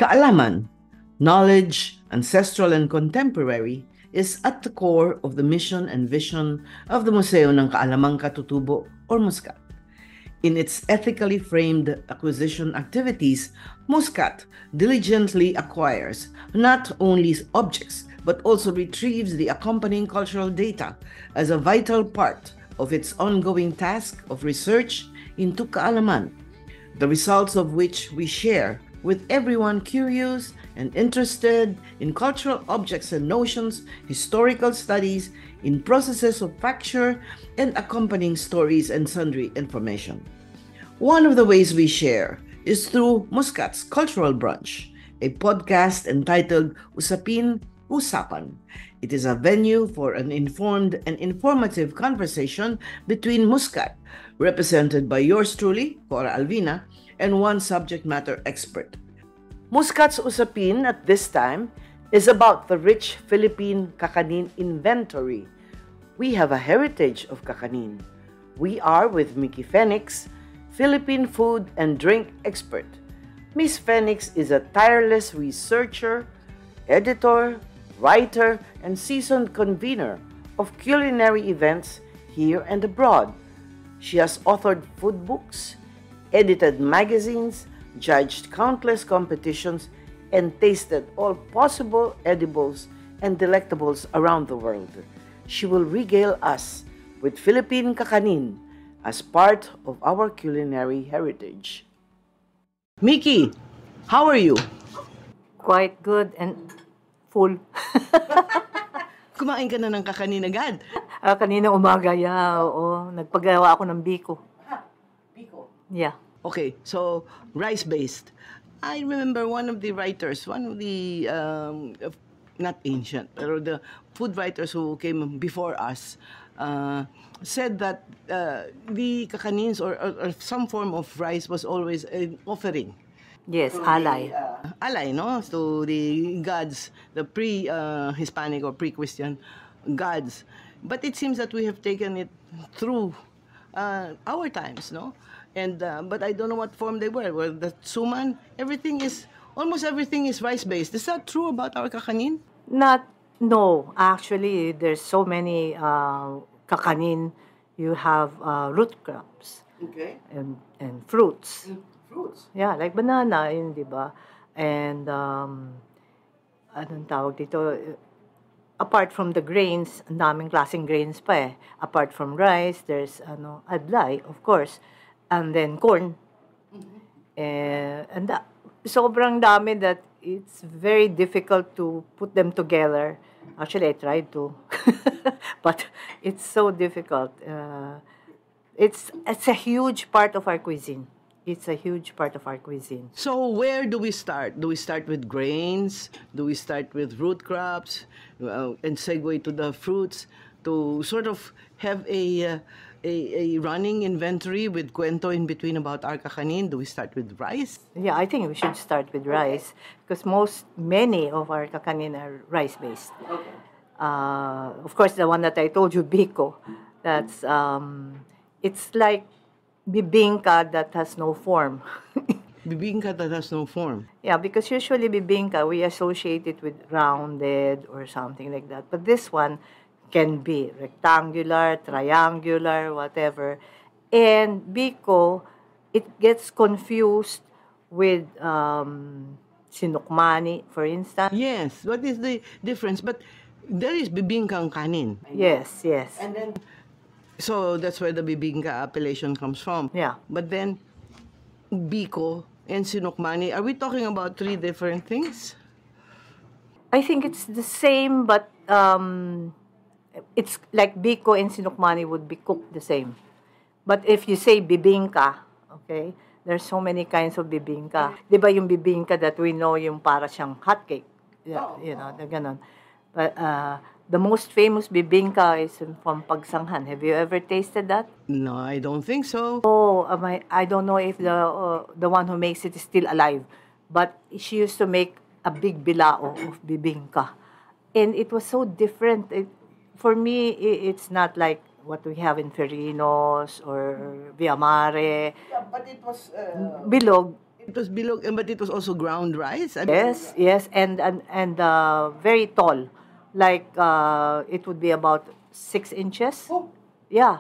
Kaalaman, knowledge, ancestral and contemporary, is at the core of the mission and vision of the Museo ng Kaalamang Katutubo or Muscat. In its ethically framed acquisition activities, Muscat diligently acquires not only objects but also retrieves the accompanying cultural data as a vital part of its ongoing task of research into kaalaman, the results of which we share with everyone curious and interested in cultural objects and notions, historical studies, in processes of fracture, and accompanying stories and sundry information. One of the ways we share is through Muscat's Cultural Brunch, a podcast entitled Usapin Usapan. It is a venue for an informed and informative conversation between Muscat, represented by yours truly, Cora Alvina, and one subject matter expert. Muscat's Usapin at this time is about the rich Philippine kakanin inventory. We have a heritage of kakanin. We are with Mickey Phoenix, Philippine food and drink expert. Miss Phoenix is a tireless researcher, editor, writer, and seasoned convener of culinary events here and abroad. She has authored food books, edited magazines, judged countless competitions, and tasted all possible edibles and delectables around the world. She will regale us with Philippine kakanin as part of our culinary heritage. Mickey, how are you? Quite good and full. Kumain ka na ng kakanin agad? Kanina umaga, oo. Nagpagawa ako ng biko. Biko. Yeah. Okay, so rice-based. I remember one of the writers, not ancient, but the food writers who came before us, said that the kakanins or some form of rice was always an offering. Yes, alay. Alay, no? To the gods, the pre-Hispanic or pre-Christian gods. But it seems that we have taken it through our times, no? And but I don't know what form they were. Well, the suman, almost everything is rice-based. Is that true about our kakanin? No. Actually, there's so many kakanin. You have root crops. Okay. And fruits. Fruits. Yeah, like banana, yun, di ba? And anong tawag dito? Apart from the grains, ang daming klaseng grains pa eh. Apart from rice, there's adlay, of course. And then corn. And sobrang dami that it's very difficult to put them together. Actually, I tried to. But it's so difficult. It's a huge part of our cuisine. It's a huge part of our cuisine. So where do we start? Do we start with grains? Do we start with root crops? And segue to the fruits to sort of have a running inventory with cuento in between about our kakanin? Do we start with rice? Yeah, I think we should start with rice because many of our kakanin are rice-based. Okay. Of course, the one that I told you, biko, that's it's like bibingka that has no form. Bibingka that has no form. Yeah, because usually bibingka we associate it with rounded or something like that, but this one can be rectangular, triangular, whatever. And biko, it gets confused with sinukmani, for instance. Yes, what is the difference? But there is bibingkang kanin. Yes. And then, so that's where the bibingka appellation comes from. Yeah. But then, biko and sinukmani, are we talking about three different things? I think it's the same, but it's like biko and sinukmani would be cooked the same. But if you say bibingka, okay, there's so many kinds of bibingka. Di ba yung bibingka that we know yung para siyang hotcake? Yeah, you know, the ganon. But the most famous bibingka is from Pagsanghan. Have you ever tasted that? No, I don't think so. Oh, I don't know if the one who makes it is still alive. But she used to make a big bilao of bibingka. And it was so different. For me, it's not like what we have in Ferinos or Villa Mare. Yeah, but it was... Bilog. It was bilog, but it was also ground rice. I mean, Yes, yes, and very tall, like it would be about 6 inches. Oh. Yeah,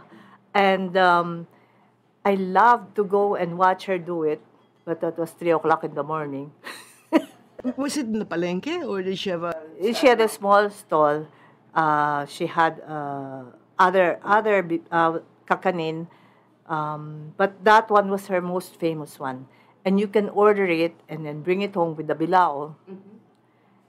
and I loved to go and watch her do it, but that was 3 o'clock in the morning. Was it in the palengke or did she have a? She had a small stall. She had kakanin, but that one was her most famous one. And you can order it and then bring it home with the bilao.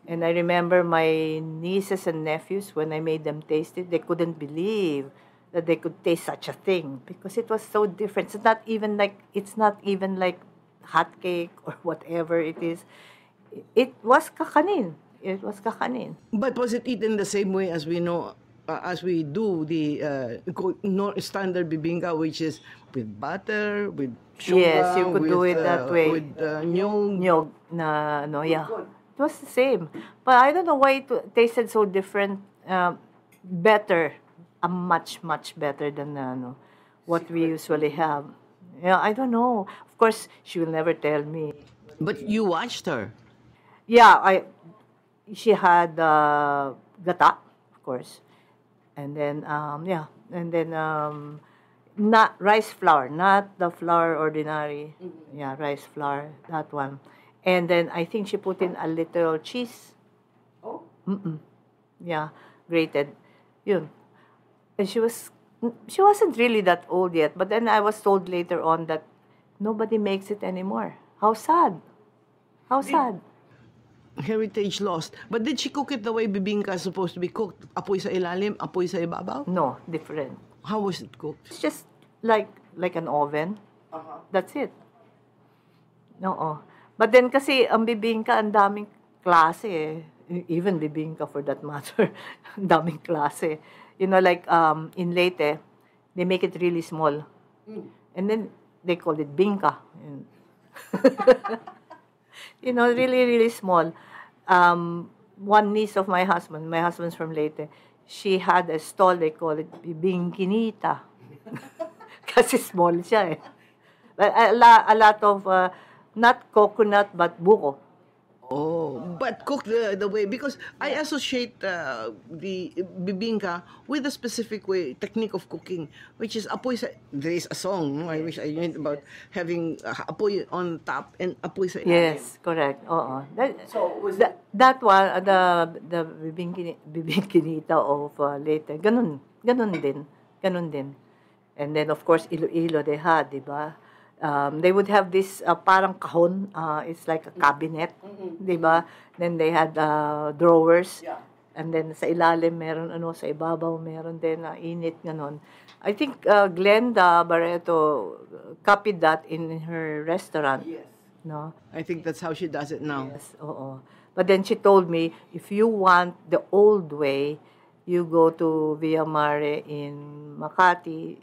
And I remember my nieces and nephews, when I made them taste it, they couldn't believe that they could taste such a thing because it was so different. It's not even like hot cake or whatever it is. It was kakanin. It was kakanin. But was it eaten the same way as we know, as we do the standard bibingka, which is with butter, with sugar, Yes, you could do it that way. with nyog. Nyog na no, yeah. It was the same. But I don't know why it tasted so different. Better. Much, much better than what we usually have. Yeah, I don't know. Of course, she will never tell me. But you watched her. Yeah, she had gata, of course. And then, not rice flour, not the flour ordinary. Yeah, rice flour, that one. And then I think she put in a little cheese. Oh. Yeah, grated. Yun. And she wasn't really that old yet, but then I was told later on that nobody makes it anymore. How sad. How sad. Heritage lost. But did she cook it the way bibingka is supposed to be cooked? Apoy sa ilalim, apoy sa ibabaw? No, different. How was it cooked? It's just like an oven. That's it. No. But then kasi ang bibingka, ang daming klase eh. Even bibingka for that matter. Ang daming klase. You know, like in Leyte, they make it really small. And then they call it bingka. You know, really, really small. One niece of my husband's from Leyte, she had a stall, they call it bibingkinita. Kasi small siya eh. A lot of, not coconut, but buko. Oh, but cooked the way, because I associate the bibingka with a specific way, technique of cooking, which is apoy sa, there is a song, no? I wish I knew it, about having apoy on top and apoy sa ilalim. Yes, correct. Oo. So, was That one, the bibingkinita of Leyte, ganun din. And then, of course, Iloilo they had, di ba? They would have this parang kahon, it's like a cabinet, di ba? Then they had drawers. Yeah. And then sa ilalim meron sa ibabaw meron din init ganon. I think Glenda Barreto copied that in her restaurant. Yes. No? I think that's how she does it now. Yes, oo. But then she told me, if you want the old way, you go to Villa Mare in Makati.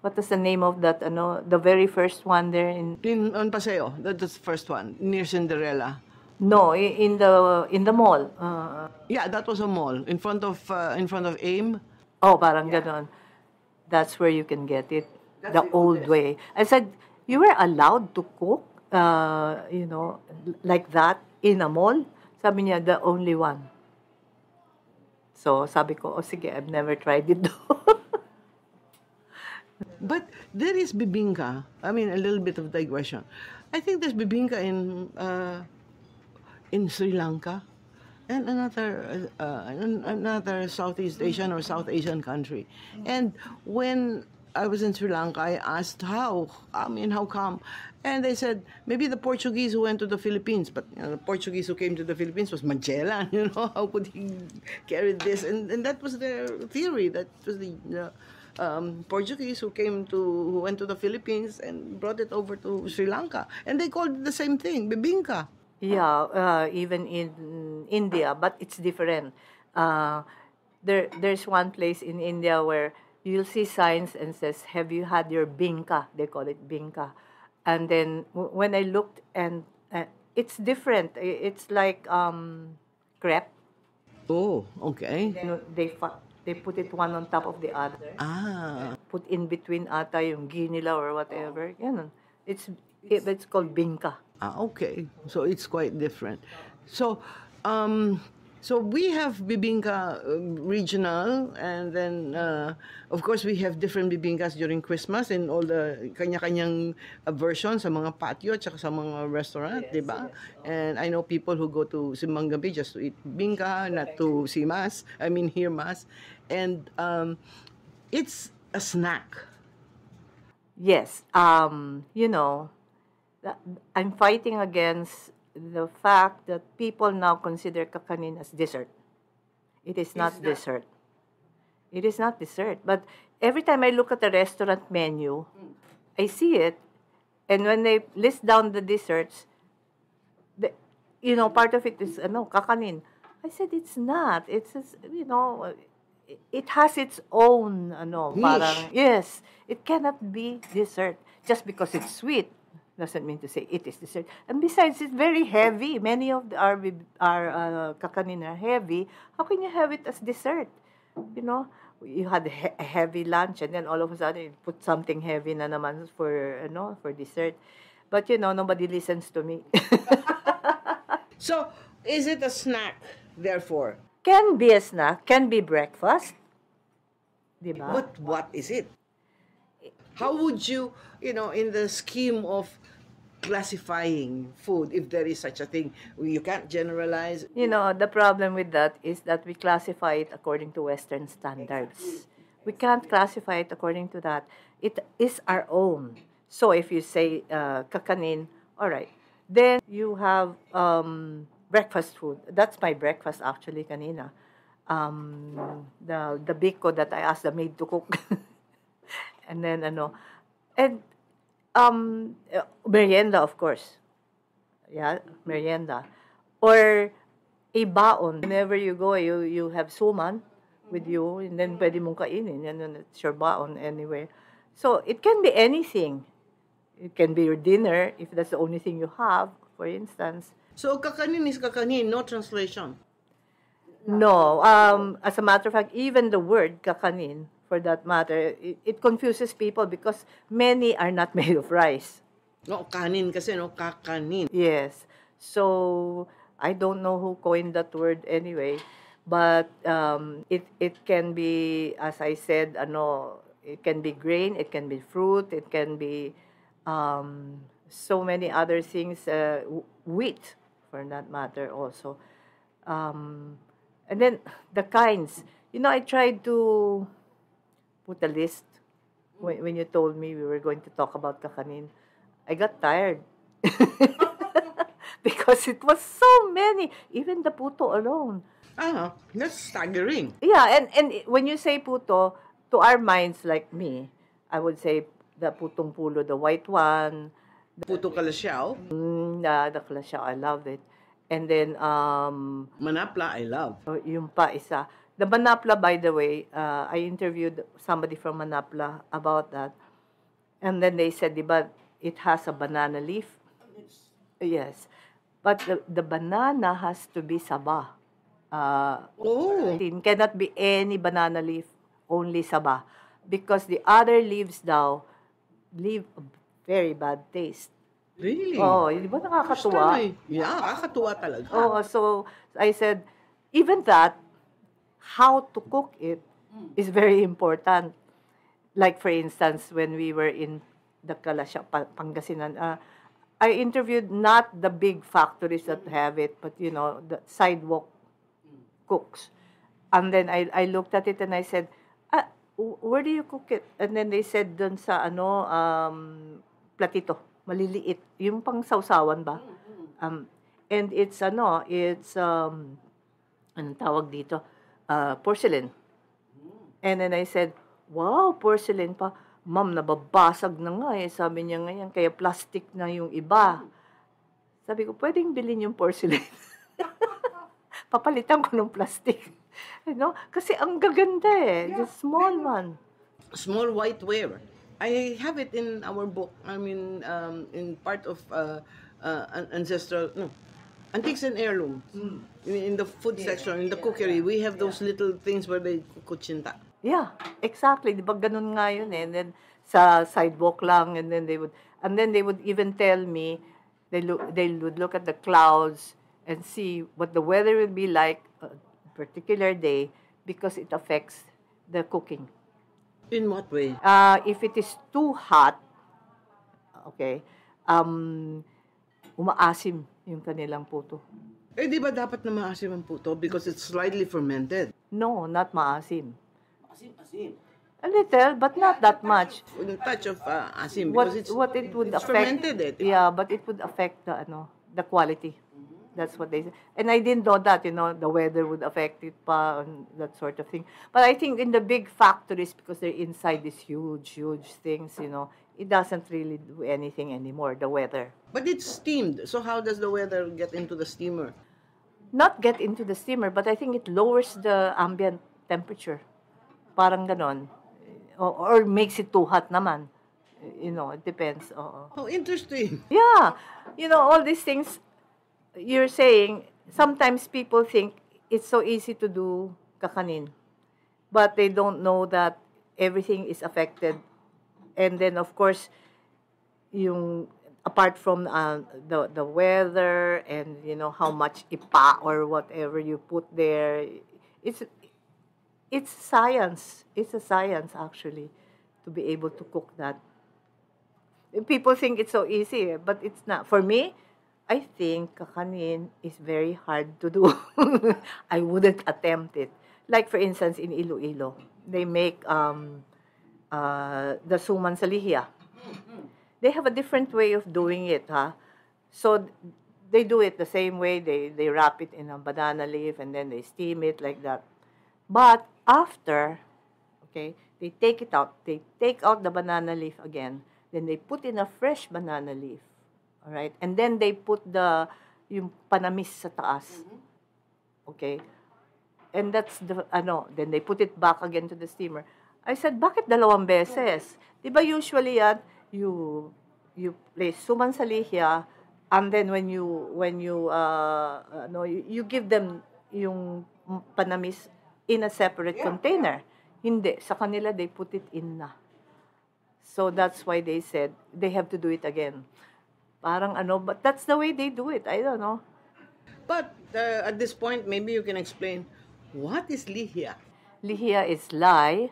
What was the name of that, the very first one there On Paseo, that's the first one, near Cinderella. No, in the mall. Yeah, that was a mall in front of AIM. Parang ganon. That's where you can get it, That's the the old oldest. way. I said, you were allowed to cook, like that in a mall? Sabi niya, the only one. So, sabi ko, sige, I've never tried it though. But there is bibingka. I mean, a little bit of digression. I think there's bibingka in Sri Lanka and another Southeast Asian or South Asian country. And when I was in Sri Lanka, I asked how. I mean, how come? And they said maybe the Portuguese who went to the Philippines, but the Portuguese who came to the Philippines was Magellan. How could he carry this? And that was their theory. That was the Portuguese who went to the Philippines and brought it over to Sri Lanka, and they called it the same thing, bibingka. Yeah, even in India, but it's different. There's one place in India where you'll see signs and says, "Have you had your binka?" They call it binka. And then when I looked, and it's different. It's like crepe. Oh, okay. Then they put it one on top of the other. Ah. Put in between ata yung ghee nila or whatever. Ganun. It's It's called bingka. Okay. So it's quite different. So, so we have bibingka regional, and then of course we have different bibingkas during Christmas in all the kanya-kanyang versions sa mga patio at saka sa mga restaurant, di ba? And I know people who go to Simbang Gabi just to eat bingka, not to see mass. I mean hear mass, and it's a snack. Yes. You know, I'm fighting against the fact that people now consider kakanin as dessert. It is not dessert. It is not dessert. But every time I look at the restaurant menu, I see it, and when they list down the desserts, you know, part of it is kakanin. I said it's not. It's just, you know, it has its own parang yes, it cannot be dessert just because it's sweet. Doesn't mean to say it is dessert. And besides, it's very heavy. Many of our kakanin are heavy. How can you have it as dessert? You know, you had a heavy lunch, and then all of a sudden you put something heavy na naman for for dessert. But you know, nobody listens to me. So, is it a snack, therefore? Can be a snack, can be breakfast. Diba? But what is it? How would you, in the scheme of classifying food, if there is such a thing, you can't generalize? You know, the problem with that is that we classify it according to Western standards. We can't classify it according to that. It is our own. So if you say kakanin, all right, then you have breakfast food. That's my breakfast actually kanina. The biko that I asked the maid to cook. And then and merienda, of course. Yeah, merienda. Or a baon. Whenever you go, you have suman with you, and then pwede mong kainin. And then it's your baon anywhere. So it can be anything. It can be your dinner, if that's the only thing you have, for instance. So kakanin is kakanin, no translation? No. As a matter of fact, even the word kakanin, for that matter, it confuses people because many are not made of rice. No, kanin kasi, no? Kakanin. Yes. So, I don't know who coined that word anyway. But it can be, as I said, it can be grain, it can be fruit, it can be so many other things, wheat, for that matter also. And then, the kinds. You know, I tried to put a list when you told me we were going to talk about kakanin. I got tired because it was so many, even the puto alone. That's staggering. Yeah, and when you say puto, to our minds like me, I would say the putong pulo, the white one. Puto kalasiao. The kalasiao, I love it. And then Manapla, I love. Yung pa isa. The Manapla, by the way, I interviewed somebody from Manapla about that. And then they said, diba, it has a banana leaf. Yes. But the banana has to be saba. It cannot be any banana leaf, only saba. Because the other leaves now leave a very bad taste. Really? Oh, di ba nakakatuwa? Yeah, nakakatuwa talaga. Oh, so I said, even that, how to cook it is very important. Like, for instance, when we were in the Kalasya, Pangasinan, I interviewed not the big factories that have it, but, you know, the sidewalk cooks. And then I looked at it and I said, where do you cook it? And then they said dun sa, platito, maliliit. Yung pang sausawan ba? And it's, anong tawag dito? Porcelain. And then I said, wow, porcelain pa. Ma'am, nababasag na nga eh. Sabi niya ngayon, kaya plastic na yung iba. Sabi ko, pwedeng bilhin yung porcelain. Papalitan ko ng plastic. Kasi ang gaganda eh. The small one. Small whiteware. I have it in our book. I mean, in part of ancestral, antiques and heirlooms. In the food section, in the cookery, we have those little things where they kutsinta. Yeah, exactly. Di ba ganun nga yun eh. And then sa sidewalk lang, and then they would, And then they would even tell me, they would look at the clouds and see what the weather will be like a particular day because it affects the cooking. In what way? If it is too hot, okay, umaasim yung kanilang puto. Eh, di ba dapat na maasim ang puto because it's slightly fermented? No, not maasim. Asim. A little, but not that much. With a touch of asim What because it would it's affect? fermented. Yeah, but it would affect the quality. That's what they say. And I didn't know that, the weather would affect it pa, and that sort of thing. But I think in the big factories, because they're inside these huge, huge things, it doesn't really do anything anymore, the weather. But it's steamed. So how does the weather get into the steamer? Not get into the steamer, but I think it lowers the ambient temperature. Parang ganon. Or makes it too hot naman. It depends. Oo. How interesting. Yeah. All these things you're saying, sometimes people think it's so easy to do kakanin. But they don't know that everything is affected. And then, of course, apart from the weather and, how much ipa or whatever you put there, it's science. It's a science, actually, to be able to cook that. People think it's so easy, but it's not. For me, I think kakanin is very hard to do. I wouldn't attempt it. Like, for instance, in Iloilo, they make the suman sa lihiya. They have a different way of doing it, huh? So they do it the same way. They wrap it in a banana leaf and then they steam it like that. But after, okay, they take it out. They take out the banana leaf again. Then they put in a fresh banana leaf. All right? And then they put yung panamis sa taas. Okay? And that's then they put it back again to the steamer. I said, bakit dalawang beses? Di ba usually yan, you place suman sa lihiya, and then when you give them yung panamis in a separate container. Hindi. Sa kanila, they put it in na. So that's why they said they have to do it again. Parang but that's the way they do it. I don't know. But at this point, maybe you can explain, what is lihiya? Lihiya is lye,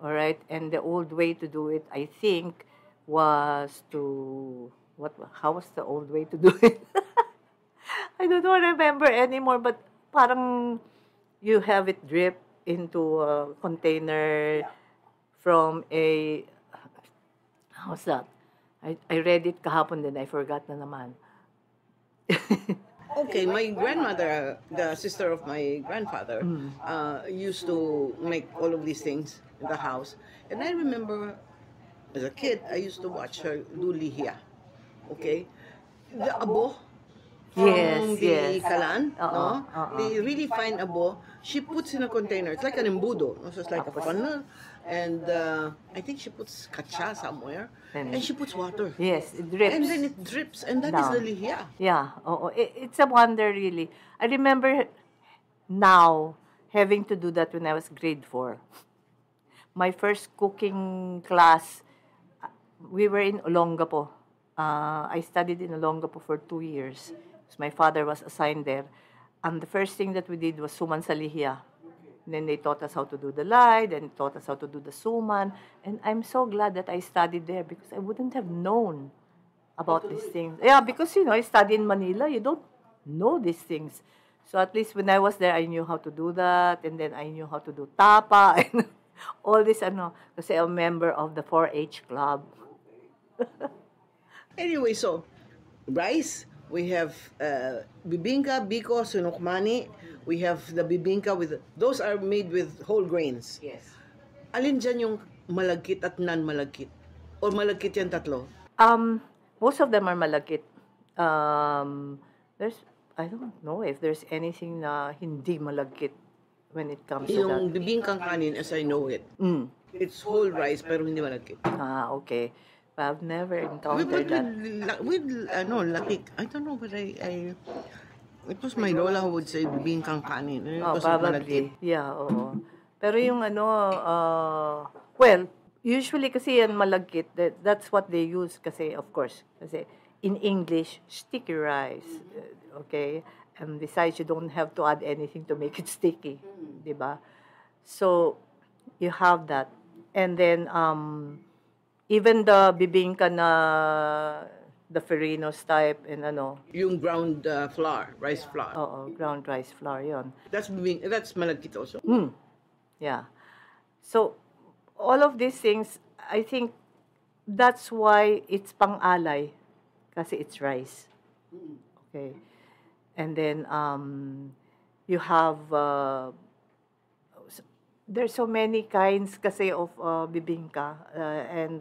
all right? And the old way to do it, I think, was to... How was the old way to do it? I don't remember anymore, but parang you have it drip into a container from a... How's that? I read it kahapon din. I forgot na naman. Okay, my grandmother, the sister of my grandfather, used to make all of these things in the house. And I remember, as a kid, I used to watch her do lihiya. Okay? The abo from the kalan, no? The really fine abo, she puts in a container. It's like an embudo. So it's like a funnel. And I think she puts kacha somewhere. And she puts water. Yes, it drips. And then it drips. And that is the lihiya. Yeah. It's a wonder, really. I remember now having to do that when I was grade 4. My first cooking class, we were in Olongapo. I studied in Olongapo for 2 years. So my father was assigned there. And the first thing that we did was suman sa lihiya. Then they taught us how to do the lye, then taught us how to do the suman. And I'm so glad that I studied there because I wouldn't have known about these things. Yeah, because, I studied in Manila. You don't know these things. So at least when I was there, I knew how to do that. And then I knew how to do tapa and all this, kasi I'm a member of the 4-H club. Anyway, so, rice, we have bibingka, biko, sunukmani. We have the bibingka those are made with whole grains. Yes. Alin dyan yung malagkit at non-malagkit? Or malagkit yan tatlo? Most of them are malagkit. I don't know if there's anything na hindi malagkit when it comes to that. Yung bibingkang kanin, as I know it, it's whole rice pero hindi malagkit. Okay. I've never encountered that. With latik. I don't know, but it was my lola who would say bibingkang kanin. It wasn't Probably. malagkit. Yeah, oo. Pero yung well, Usually kasi yan malagkit. That's what they use kasi, of course. Kasi in English, sticky rice. Okay? And besides, you don't have to add anything to make it sticky. Di ba? So, you have that. And then, even the bibingka na the Farinos type and ano, Yung ground flour, rice flour. ground rice flour yon. That's malagkit also. Yeah. So, all of these things, I think that's why it's pang-alay. Kasi it's rice. Okay. And then, you have, there's so many kinds kasi of bibingka. And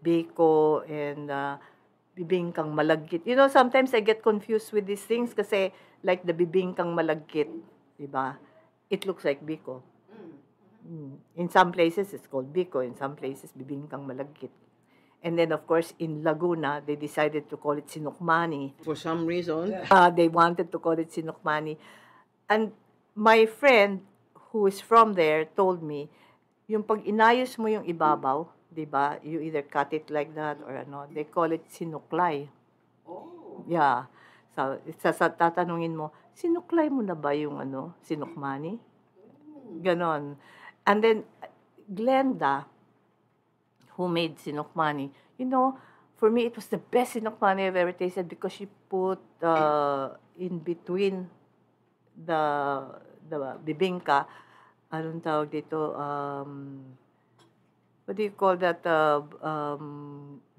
biko and bibingkang malagkit. You know, sometimes I get confused with these things kasi like the bibingkang malagkit, di ba? It looks like biko. In some places, it's called biko. In some places, bibingkang malagkit. And then, of course, in Laguna, they decided to call it sinukmani. For some reason. They wanted to call it sinukmani. And my friend who is from there told me, yung pag inayos mo yung ibabaw, di ba? You either cut it like that or ano, they call it sinuklay. Oh. Yeah. So, tatanungin mo, sinuklay mo na ba yung sinukmani? Ganon. And then, Glenda, who made sinukmani, you know, for me, it was the best sinukmani I've ever tasted because she put in between the bibingka, anong tawag dito, what do you call that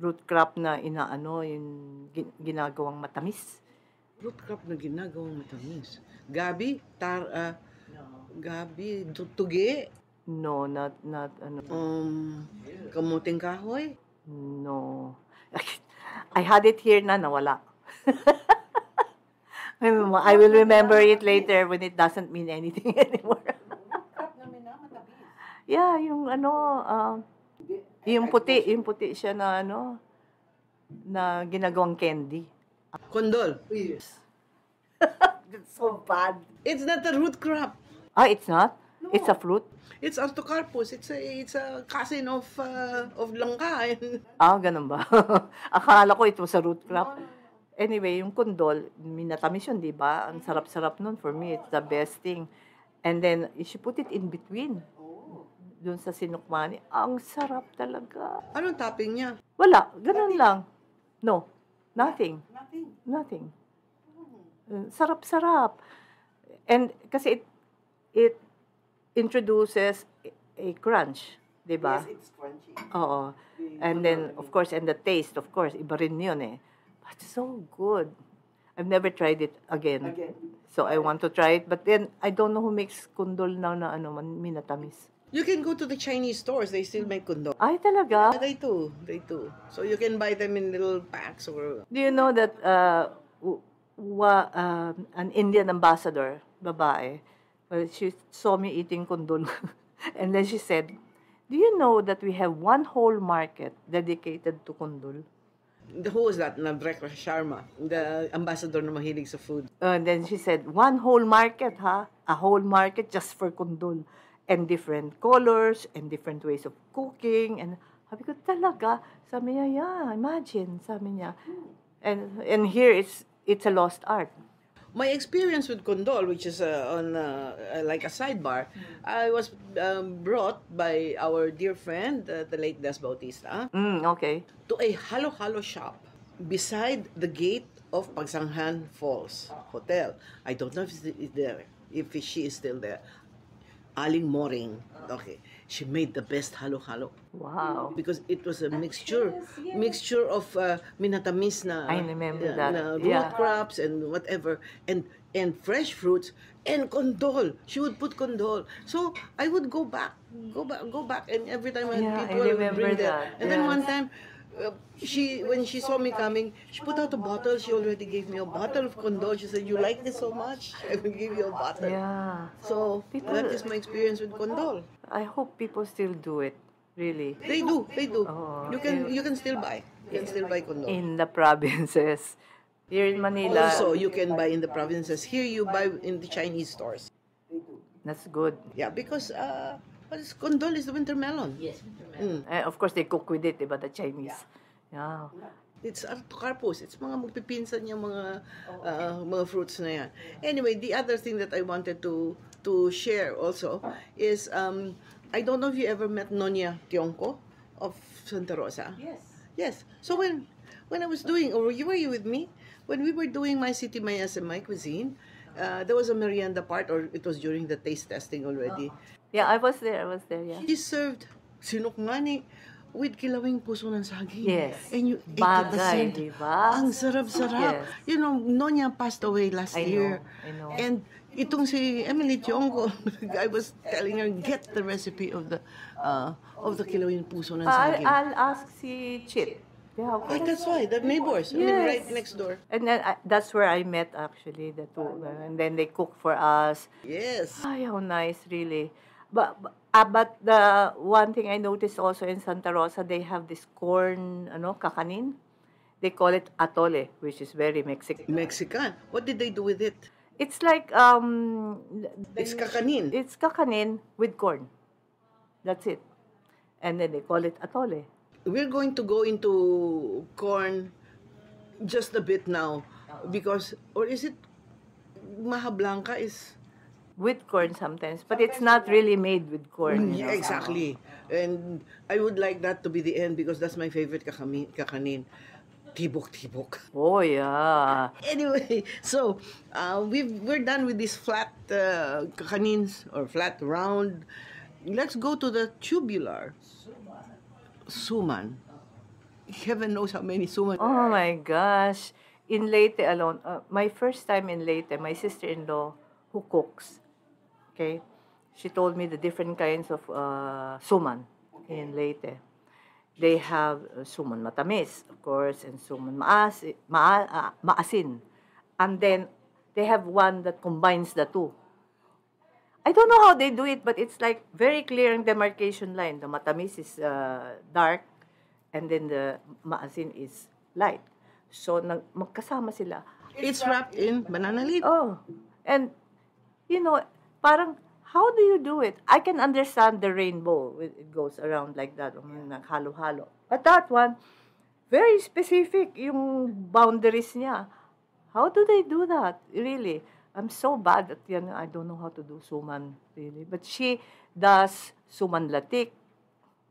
root crop na yung ginagawang matamis? Root crop na ginagawang matamis. Gabi, gabi, tuge. No, not Kamuting kahoy. No. I had it here na nawala. I will remember it later when it doesn't mean anything anymore. Yeah, yung yung puti siya na na ginagawang candy. Kondol. Yes. That's so bad. It's not a root crop. It's not? No. It's a fruit? It's Artocarpus. It's a cousin of langka. Ganun ba? Akala ko ito sa root crop. Anyway, yung kondol, minatamis yun, di ba? Ang sarap-sarap nun. For me, it's the best thing. And then, you should put it in between. Doon sa sinukmani. Ang sarap talaga. Anong topping niya? Wala. Ganun lang. No. Nothing. Nothing. Sarap-sarap. And kasi it introduces a crunch, di ba? Yes, it's crunchy. Oo. And then, of course, and the taste, of course, iba rin yun eh. But so good. I've never tried it again. So I want to try it. But then, I don't know who makes kundol now na minatamis. You can go to the Chinese stores. They still make kundol. Ay, talaga? They do. So you can buy them in little packs or... Do you know that an Indian ambassador, babae, well, she saw me eating kundul. And then she said, do you know that we have one whole market dedicated to kundul? Who was that? Navrekha Sharma, the ambassador na mahilig sa food. And then she said, one whole market, ha? A whole market just for kundul. And different colors, and different ways of cooking. And sabi ko, talaga? Sabi niya, yeah, imagine. Sabi niya. And here, it's a lost art. My experience with kondol, which is on like a sidebar, I was brought by our dear friend, the late Des Bautista, Okay. to a halo-halo shop beside the gate of Pagsanghan Falls Hotel. I don't know if she is still there. Aling Moring. Okay. She made the best halo-halo. Wow. Because it was a mixture of minatamis na I remember that. na root crops and whatever and fresh fruits and kondol. She would put kondol. So I would go back and every time when people would bring that. And then one time when she saw me coming, she put out a bottle. She already gave me a bottle of kondol. She said, "You like this so much? I will give you a bottle." Yeah. So that is my experience with kondol. I hope people still do it. Really. They do. Oh, You can still buy. You can still buy kondol. In the provinces. Here in Manila. Also, you can buy in the provinces. Here, you buy in the Chinese stores. That's good. Yeah, because But condol is the winter melon. Yes. Of course, they cook with it, diba, the Chinese. Yeah. It's artocarpus. It's mga magpipinsan yung mga fruits na yan. Anyway, the other thing that I wanted to share also is I don't know if you ever met Nonya Tionco of Santa Rosa. Yes. Yes. So when I was doing, or were you with me? When we were doing My City, My SMI cuisine, there was a merienda part, or it was during the taste testing already. Yeah, I was there, yeah. He served sinukmani with kilawing puso ng saging. Yes. And you ate Bagay, the scent. diba? Ang sarap-sarap. Yes. You know, Nonya passed away last I year. know. And itong si Emily Tionco, I was telling her, get the recipe of the kilawing puso ng saging. I'll ask si Chit. Yeah, Like, that's why, the neighbors, I mean, Yes. right next door. And then that's where I met actually the two. And then they cook for us. Yes. Ay, how nice, really. But the one thing I noticed also in Santa Rosa, they have this corn, kakanin. They call it atole, which is very Mexican. Mexican. What did they do with it? It's like It's kakanin. It's kakanin with corn. That's it. And then they call it atole. We're going to go into corn just a bit now because, or is it Maja Blanca is... With corn sometimes, but it's not really made with corn. Yeah, exactly. And I would like that to be the end because that's my favorite kakanin. Tibok. Oh, yeah. Anyway, so we're done with these flat kakanins or flat round. Let's go to the tubular. Suman. Heaven knows how many suman. Oh my gosh. In Leyte alone, my first time in Leyte, my sister-in-law who cooks, okay, she told me the different kinds of suman in Leyte. They have suman matamis, of course, and suman maasin. And then they have one that combines the two. I don't know how they do it, but it's like very clear in demarcation line. The matamis is dark, and then the maasin is light. So, magkasama sila. It's wrapped in banana leaf. Oh, and, parang, how do you do it? I can understand the rainbow. It goes around like that, naghalo-halo. But that one, very specific yung boundaries niya. How do they do that? Really? I'm so bad at yan. I don't know how to do suman, really. But she does suman latik,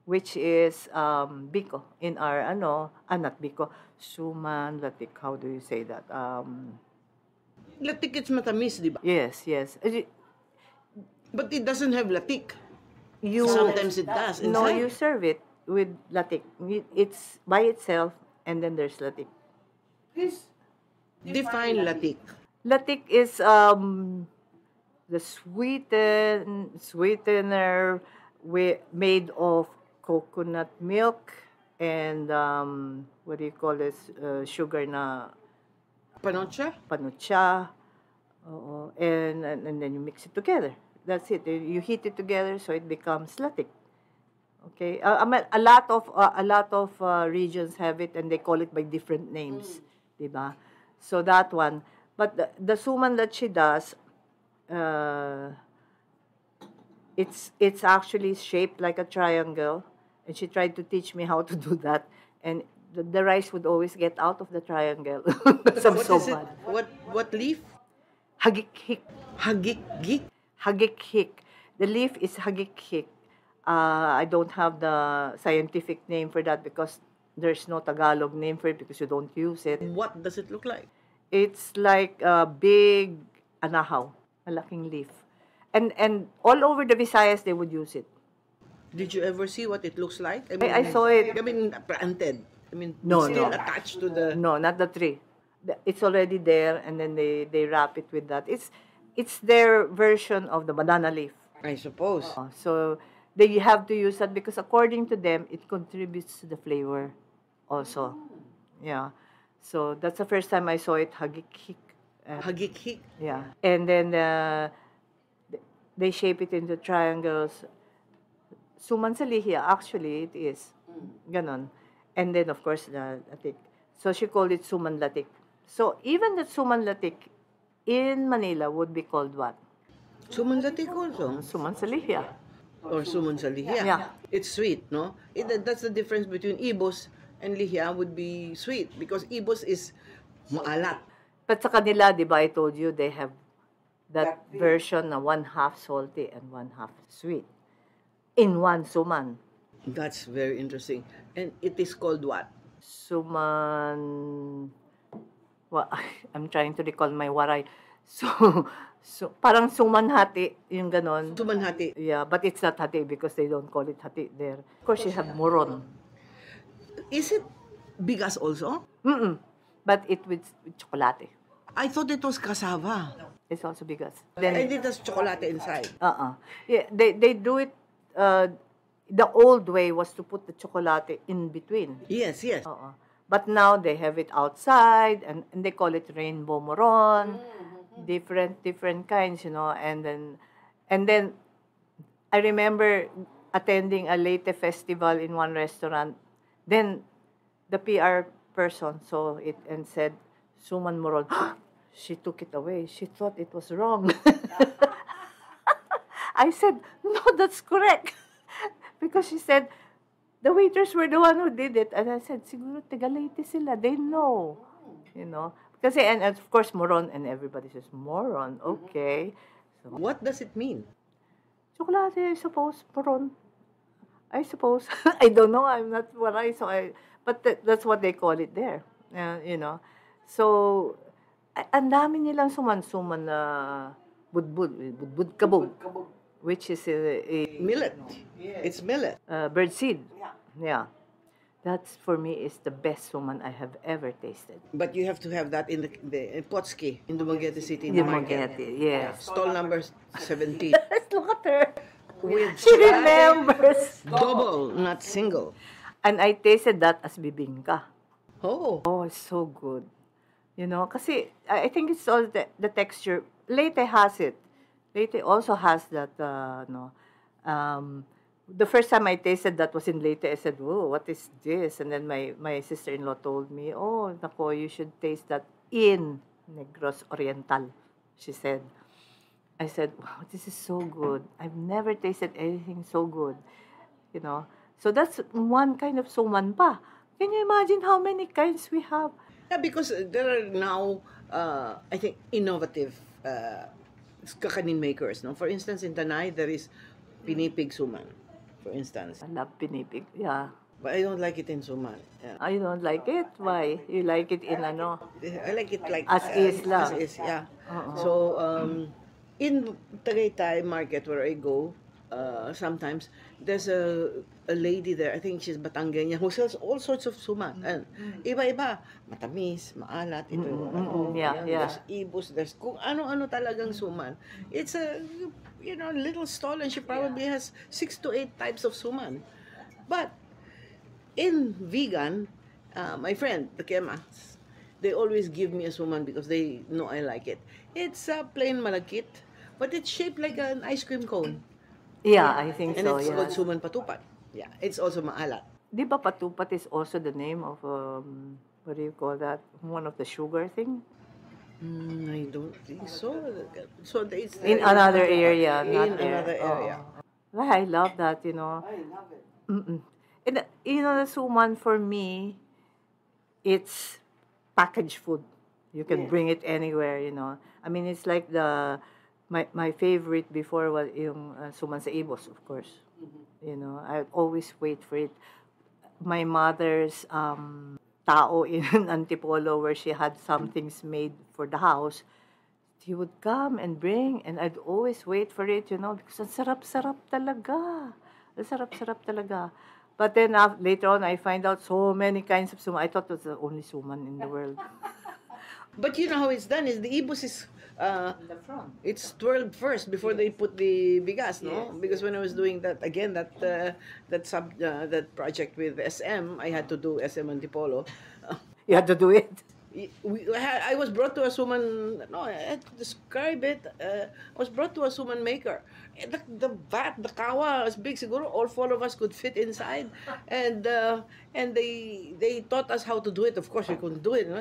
which is biko in our, not biko, suman latik. How do you say that? Latik, it's matamis, di ba? Yes. But it doesn't have latik. Sometimes it does. No, inside. you serve it with latik. It's by itself, and then there's latik. Define latik. Latik is the sweetener made of coconut milk and what do you call this? Sugar na panucha. And then you mix it together. That's it. You heat it together so it becomes latik. Okay. A lot of regions have it and they call it by different names, diba? So that one. But the suman that she does, it's actually shaped like a triangle, and she tried to teach me how to do that, and the rice would always get out of the triangle. I'm so bad. What leaf? Hagik-hik. Hagik-gik? The leaf is hagik-hik. I don't have the scientific name for that because there's no Tagalog name for it because you don't use it. What does it look like? It's like a big anahaw, malaking leaf. And all over the Visayas, they would use it. Did you ever see what it looks like? I saw it. I mean, planted. I mean, No, still no. attached to the... No, not the tree. It's already there, and then they wrap it with that. It's their version of the banana leaf. I suppose. So they have to use that because according to them, it contributes to the flavor also. Yeah. So that's the first time I saw it, hagik-hik. Hagik-hik? Yeah. And then they shape it into triangles. Sumansalihia, actually, it is. Ganon. And then, of course, the latik. So she called it suman latik. So even the suman latik in Manila would be called what? Suman latik also. Sumansalihia. or suman sa lihiya. Yeah. It's sweet, no? That's the difference between ibos and lihiya would be sweet because ibos is maalat. But sa kanila, di ba, I told you, they have that version na 1/2 salty and 1/2 sweet in one suman. That's very interesting. And it is called what? Suman, I'm trying to recall my waray. So, parang suman hati, yung ganon. Suman hati. Yeah, but it's not hati because they don't call it hati there. Of course, you have moron. Is it bigas also? But it with chocolate. I thought it was cassava. It's also bigas. And it has chocolate inside. Yeah, they do it. The old way was to put the chocolate in between. Yes, yes. But now they have it outside, and they call it rainbow moron. Different kinds, you know. And then I remember attending a Leyte festival in one restaurant. Then the PR person saw it and said, "Suman moron." She took it away. She thought it was wrong. I said, "No, that's correct." Because she said, the waiters were the one who did it. And I said, siguro taga Leyte sila. They know. You know. Kasi, and of course, moron. And everybody says, moron. Okay. So, what does it mean? Chocolate, I suppose. Moron. I suppose. I don't know. I'm not waray. But that's what they call it there. You know. So, ang dami nilang suman na budbud kabog. Which is a millet. It's millet. Bird seed. Yeah. That's, for me, is the best suman I have ever tasted. But you have to have that in in Potski, in Dumaguete City. Dumaguete, yes. Stall number 17. Look at her. She remembers. Double, not single. And I tasted that as bibingka. Oh, it's so good. You know, kasi I think it's all the texture. Leyte has it. Leyte also has that, the first time I tasted that was in Leyte. I said, "Oh, what is this?" And then my sister-in-law told me, "Oh, nako, you should taste that in Negros Oriental," she said. I said, "Wow, this is so good. I've never tasted anything so good." You know, so that's one kind of suman pa. Can you imagine how many kinds we have? Yeah, because there are now, I think, innovative kakanin makers. No, for instance, in Tanay there is pinipig suman. For instance, I love pinipig. Yeah. But I don't like it in suman. Yeah. I don't like it. Why? You like it in ano? I like it like as is lang. As is, yeah. So in Tagaytay market where I go, sometimes there's a lady there. I think she's Batangueña who sells all sorts of suman. And iba-iba, matamis, maalat, ito. Yeah. There's ibus, there's kung ano-ano talagang suman. It's a little stall, and she probably has 6 to 8 types of suman. But in vegan, my friend, the Kemas, they always give me a suman because they know I like it. It's plain malagkit, but it's shaped like an ice cream cone. Yeah, I think and so. it's Yeah. called suman patupat. Yeah, it's also maalat. Di ba patupat is also the name of what do you call that? One of the sugar thing. I don't think so. So it's In another area, not in there. another area. Well, I love that. You know. I love it. And the suman for me, it's packaged food. You can bring it anywhere. You know. I mean, it's like my favorite before was yung suman sa ibos, of course. You know, I would always wait for it. My mother's tao in Antipolo, where she had some things made for the house, he would come and bring, and I'd always wait for it, you know, because ang sarap-sarap talaga. Ang sarap-sarap talaga. But then later on, I find out so many kinds of suman. I thought it was the only suman in the world. But you know how it's done is the ibus is In the front. it's twirled first before they put the bigas, no? Because when I was doing that again, that project with SM, I had to do SM Antipolo. You had to do it. I was brought to a suman. No, I had to describe it. I was brought to a suman maker. The vat, the kawa, was big. Siguro all four of us could fit inside, and they taught us how to do it. Of course, we couldn't do it. No?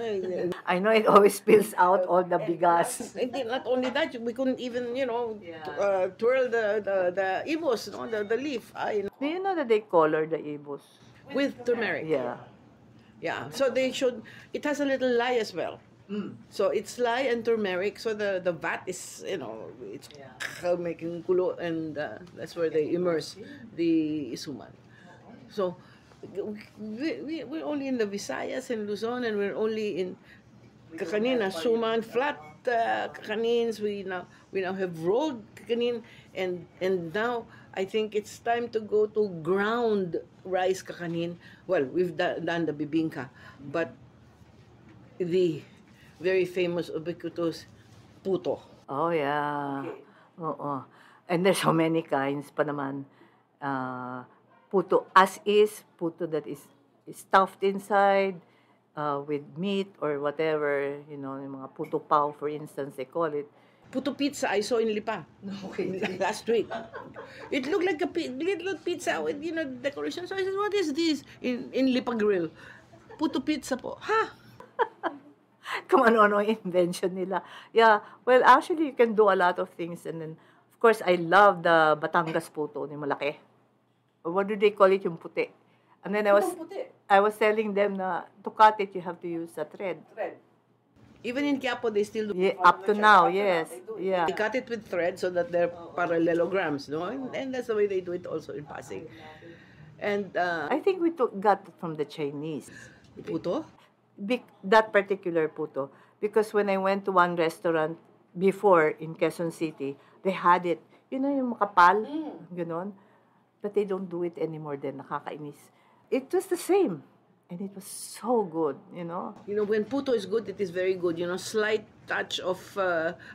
I know it always spills out all the bigas. And not only that, we couldn't even twirl the ibos, no, the leaf. Do you know that they color the ibos? With turmeric. Yeah. Yeah, so they should. It has a little lye as well. So it's lye and turmeric. So the vat is it's making kulo, and that's where they immerse the isuman. So we're only in the Visayas and Luzon, and we're only in kakanin, suman, flat kakanins. We now have rolled kakanin, and now I think it's time to go to ground rice kakanin. Well, we've done the bibingka, but the very famous ubiquitous puto. Oh, yeah. Oo. And there's so many kinds pa naman. Puto as is, puto that is stuffed inside with meat or whatever, yung mga puto pao, for instance, they call it. Puto pizza I saw in Lipa last week. It looked like a little pizza with decoration. So I said, "What is this in Lipa Grill?" Puto pizza po. Ha? Kung ano-ano invention nila. Yeah, well, actually, you can do a lot of things. And then, of course, I love the Batangas puto, yung malaki. Or what do they call it, yung puti? And then I was telling them na to cut it, you have to use a thread. Even in Quiapo, they still do. Yeah, up to now, yes. Yeah. They cut it with thread so that they're parallelograms, no? And that's the way they do it also in Pasig. And I think we got it from the Chinese. puto? That particular puto. Because when I went to one restaurant before in Quezon City, they had it. Yung makapal, ganon. But they don't do it anymore then, nakakainis. It was the same. And it was so good, When puto is good, it is very good. Slight touch of.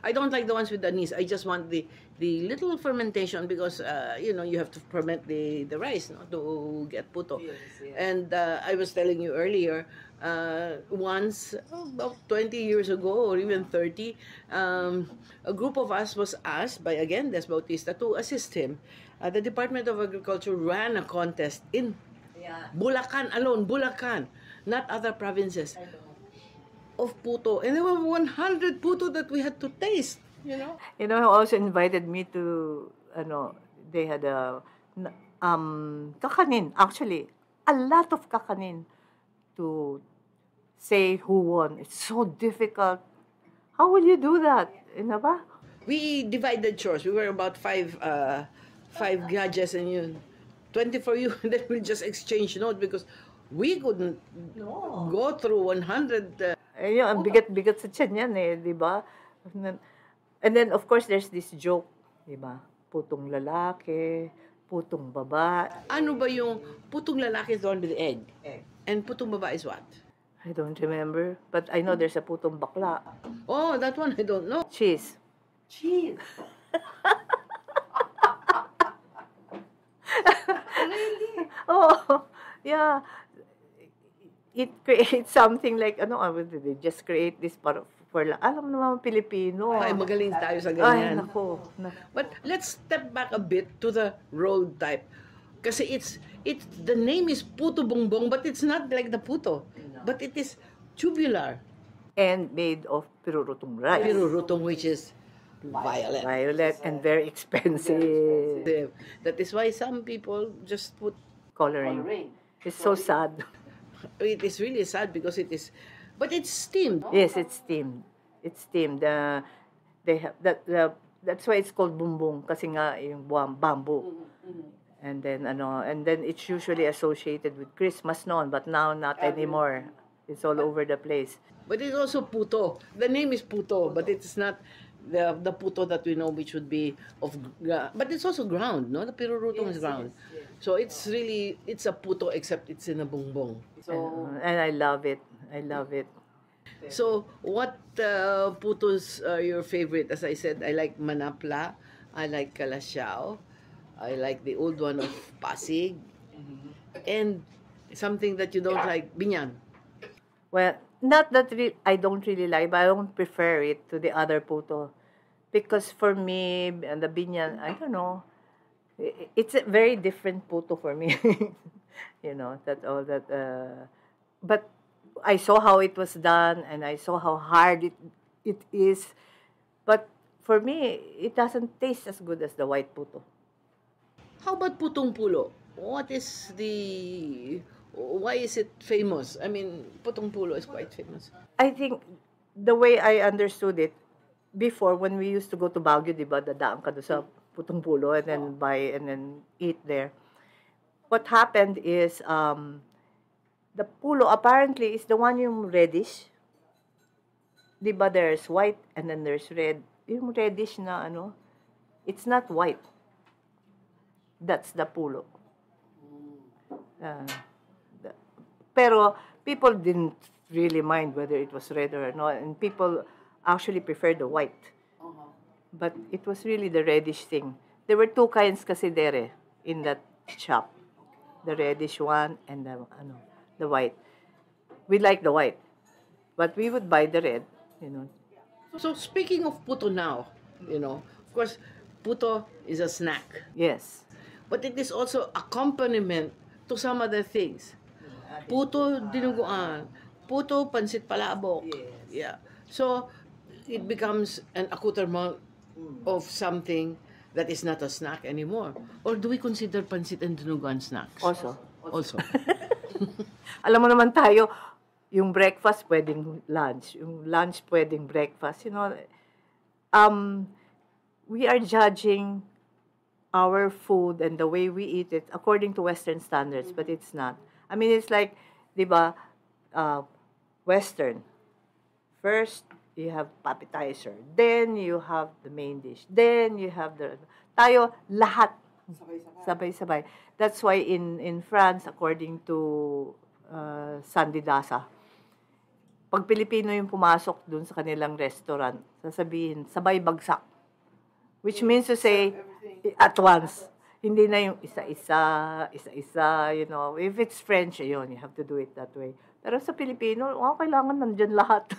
I don't like the ones with anise. I just want the little fermentation because you have to ferment the rice, to get puto. Yes. And I was telling you earlier, once about 20 years ago or even 30, a group of us was asked by Des Bautista to assist him. The Department of Agriculture ran a contest in Bulacan alone, not other provinces, of puto. And there were 100 puto that we had to taste, who also invited me to, they had kakanin, actually, a lot of kakanin to say who won. It's so difficult. How will you do that? Ba? We divided chores. We were about five gadgets and 20 for you, and then we'll just exchange notes because we couldn't go through 100. Ang bigat-bigat sa tiyan yan di ba? And then, of course, there's this joke, di ba? Putong lalaki, putong baba. Ano ba yung putong lalaki is the one with the egg? And putong baba is what? I don't remember, but I know there's a putong bakla. Oh, that one I don't know. Cheese. Really? Oh, yeah. It creates something like, they just create this for alam naman Pilipino. Ay, magaling tayo sa ganyan. Ay, nako. But let's step back a bit to the rolled type. Kasi the name is puto bongbong, but it's not like the puto. No. But it is tubular. And made of pirurutong rice. Pirurutong, which is violet and very expensive. That is why some people just put coloring. It's so sad. It is really sad because it is, but it's steamed. Yes, it's steamed. It's steamed. They have that's why it's called bumbong kasi nga yung bamboo. And then it's usually associated with Christmas noon, but now not anymore. It's all over the place. But it's also puto. The name is puto, but it's not the puto that we know, which would be of, but it's also ground, no? The pirurutong is ground. Yes. So it's a puto, except it's in a bongbong. So and I love it. So what putos are your favorite? As I said, I like manapla, I like kalasiao, I like the old one of Pasig, and something that you don't like, binyan. Well, Not that I don't really like, but I don't prefer it to the other puto. Because for me, the binyan, I don't know, it's a very different puto for me. That all that. But I saw how it was done, and I saw how hard it is. But for me, it doesn't taste as good as the white puto. How about putong pulo? Why is it famous? I mean, putong pulo is quite famous. I think the way I understood it, before when we used to go to Baguio, di ba, dadaan ka doon sa Putong Pulo and then buy and then eat there. What happened is the pulo apparently is the one yung reddish. Di ba, there's white and then there's red. Yung reddish na ano, it's not white. That's the pulo. Uh, pero people didn't really mind whether it was red or not, and people actually preferred the white. But it was really the reddish thing. There were two kinds kasi there in that shop. The reddish one and the white. We like the white, but we would buy the red. So speaking of puto now, of course, puto is a snack. Yes. But it is also accompaniment to some other things. Puto dinuguan, puto pansit palabok. Yes. Yeah. So it becomes an accoutrement of something that is not a snack anymore. Or do we consider pansit and dinuguan snacks? Also. Alam mo naman tayo, yung breakfast pwedeng lunch, yung lunch pwedeng breakfast. We are judging our food and the way we eat it according to Western standards, but it's not. I mean, it's like, di ba, Western. First, you have appetizer. Then, you have the main dish. Then, you have tayo, lahat. Sabay-sabay. That's why in France, according to Sandy Dasa, pag Pilipino yung pumasok dun sa kanilang restaurant, sasabihin, sabay bagsak. Which means to say, at once. Hindi na yung isa-isa. If it's French, you have to do it that way. Pero sa Pilipino, kailangan nandyan lahat.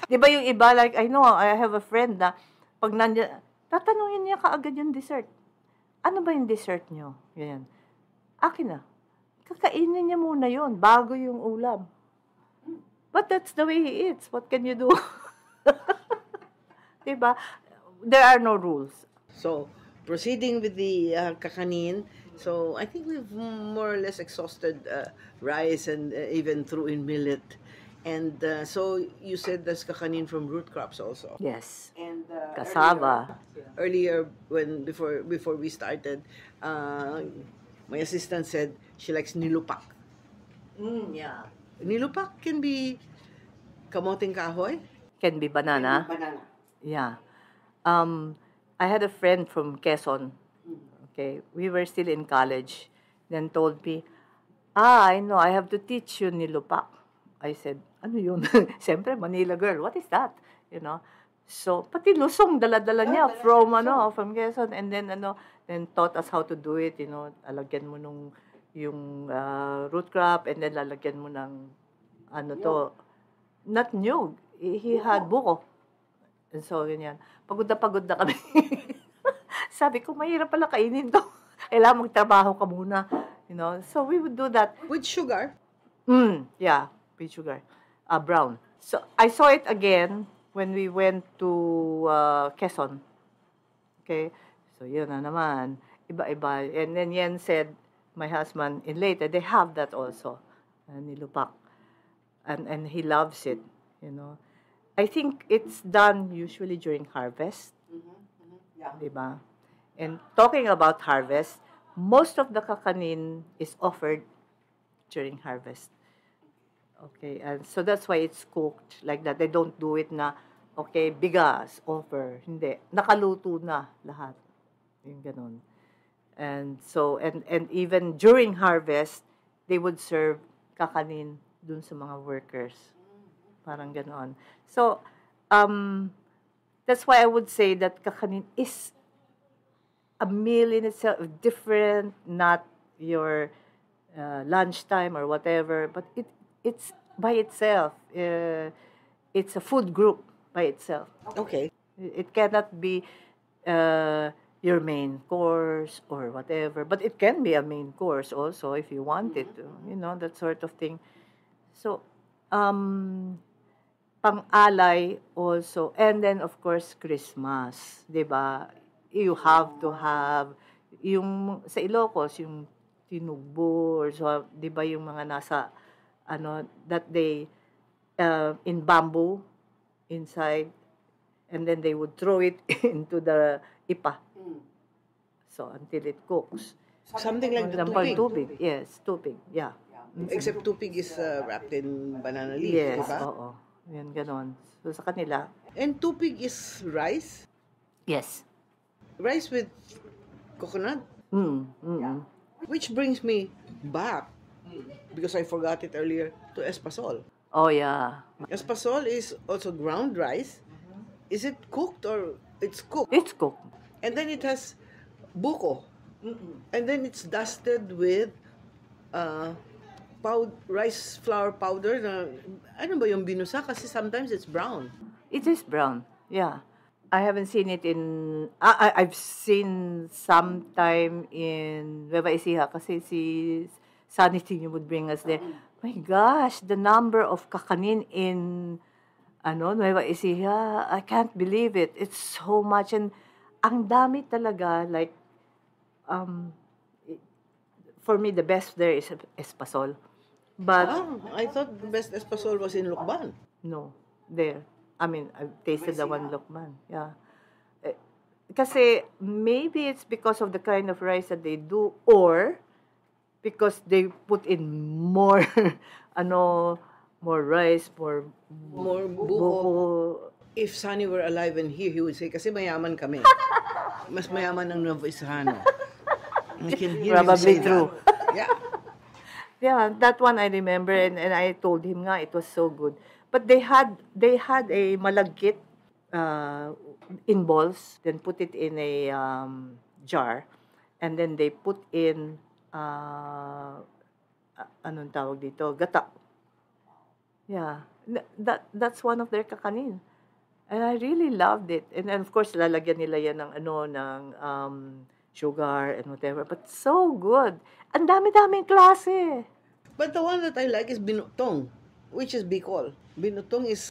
Di ba yung iba, like, I know, I have a friend na, pag nandyan, tatanungin niya kaagad yung dessert. Ano ba yung dessert nyo? Ganyan. Akin na. Kakainin niya muna yon bago yung ulam. But that's the way he eats. What can you do? Diba? There are no rules. So, proceeding with the kakanin, so I think we've more or less exhausted rice and even threw in millet. And so you said there's kakanin from root crops also. Yes. And Cassava. Earlier before we started, my assistant said she likes nilupak. Yeah. Nilupak can be kamoting kahoy. Can be banana. Banana. Yeah. I had a friend from Quezon. Okay. We were still in college. Then told me, I know, I have to teach you nilupak. I said, ano yun? Siyempre, Manila girl, what is that? So, pati lusong, dala-dala niya from Quezon. And then, then taught us how to do it, alagyan mo yung root crop, and then lalagyan mo ng, not nyug. He had buko. And so, ganyan. Pagod na kami. Sabi ko, mahirap pala kainin to. Kailangan magtrabaho ka muna. So, we would do that. With sugar? Yeah, with sugar. Brown. So, I saw it again when we went to Quezon. Okay? So, yun na naman. Iba-iba. And then Yen said, my husband, and later, they have that also. Nilupak. And he loves it, I think it's done usually during harvest. Yeah. Diba? And talking about harvest, most of the kakanin is offered during harvest. Okay, and so that's why it's cooked like that. They don't do it na, okay, bigas, offer. Hindi. Nakaluto na lahat. Yung ganun. And so, and even during harvest, they would serve kakanin dun sa mga workers. Parang ganon. So, that's why I would say that kakanin is a meal in itself, different, not your lunchtime or whatever, but it's by itself. It's a food group by itself. Okay. It cannot be your main course or whatever, but it can be a main course also if you want it to, that sort of thing. So, pang-alay also, and then of course Christmas, 'di ba? You have to have yung sa Ilocos yung tinugbo, or so, 'di ba, yung mga nasa that they in bamboo inside, and then they would throw it into the ipa. So until it cooks. Something like the Example, tupig. tubig. Yes, tubig. Yeah. Except tupig is wrapped in banana leaf, Yes, diba? oo. Yan, ganon. So sa kanila, And tupig is rice? yes. Rice with coconut? Which brings me back, because I forgot it earlier, to espasol. Oh, yeah. Espasol is also ground rice. Is it cooked or it's cooked? It's cooked. And then it has buko. And then it's dusted with rice flour powder. Ano ba yung binusa? Kasi sometimes it's brown. It is brown. Yeah. I haven't seen it in... I've seen sometime in Nueva Ecija kasi si Sunny Tino would bring us there. My gosh, the number of kakanin in Nueva Ecija, I can't believe it. It's so much. And ang dami talaga, like, for me, the best there is espasol. But, I thought the best espasol was in Lukban. no, there. I mean, I've tasted the one Lokman. Yeah. Kasi maybe it's because of the kind of rice that they do, or because they put in more, more rice, more buko. buko. If Sunny were alive and here, he would say, kasi mayaman kami. Mas mayaman ng Nueva Ecija. I can hear him Probably say true. that. Yeah. Yeah, that one I remember, and I told him nga it was so good. But they had a malagkit in balls, then put it in a jar, and then they put in anong tawag dito, gata. Yeah, that's one of their kakanin, and I really loved it. And then of course lalagyan nila yan ng sugar and whatever, but so good. Ang dami-daming klase. But the one that I like is binutong, which is Bicol. Binutong is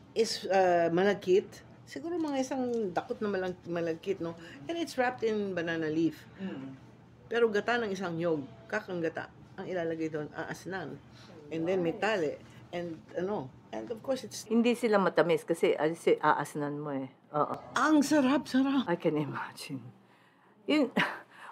malagkit. Siguro mga isang dakot na malagkit, no? And it's wrapped in banana leaf. Pero gata ng isang nyog, kakang gata, ang ilalagay doon, aasnan. And then may tali. And and of course it's... Hindi sila matamis kasi aasnan mo eh. Oo. Ang sarap. I can imagine.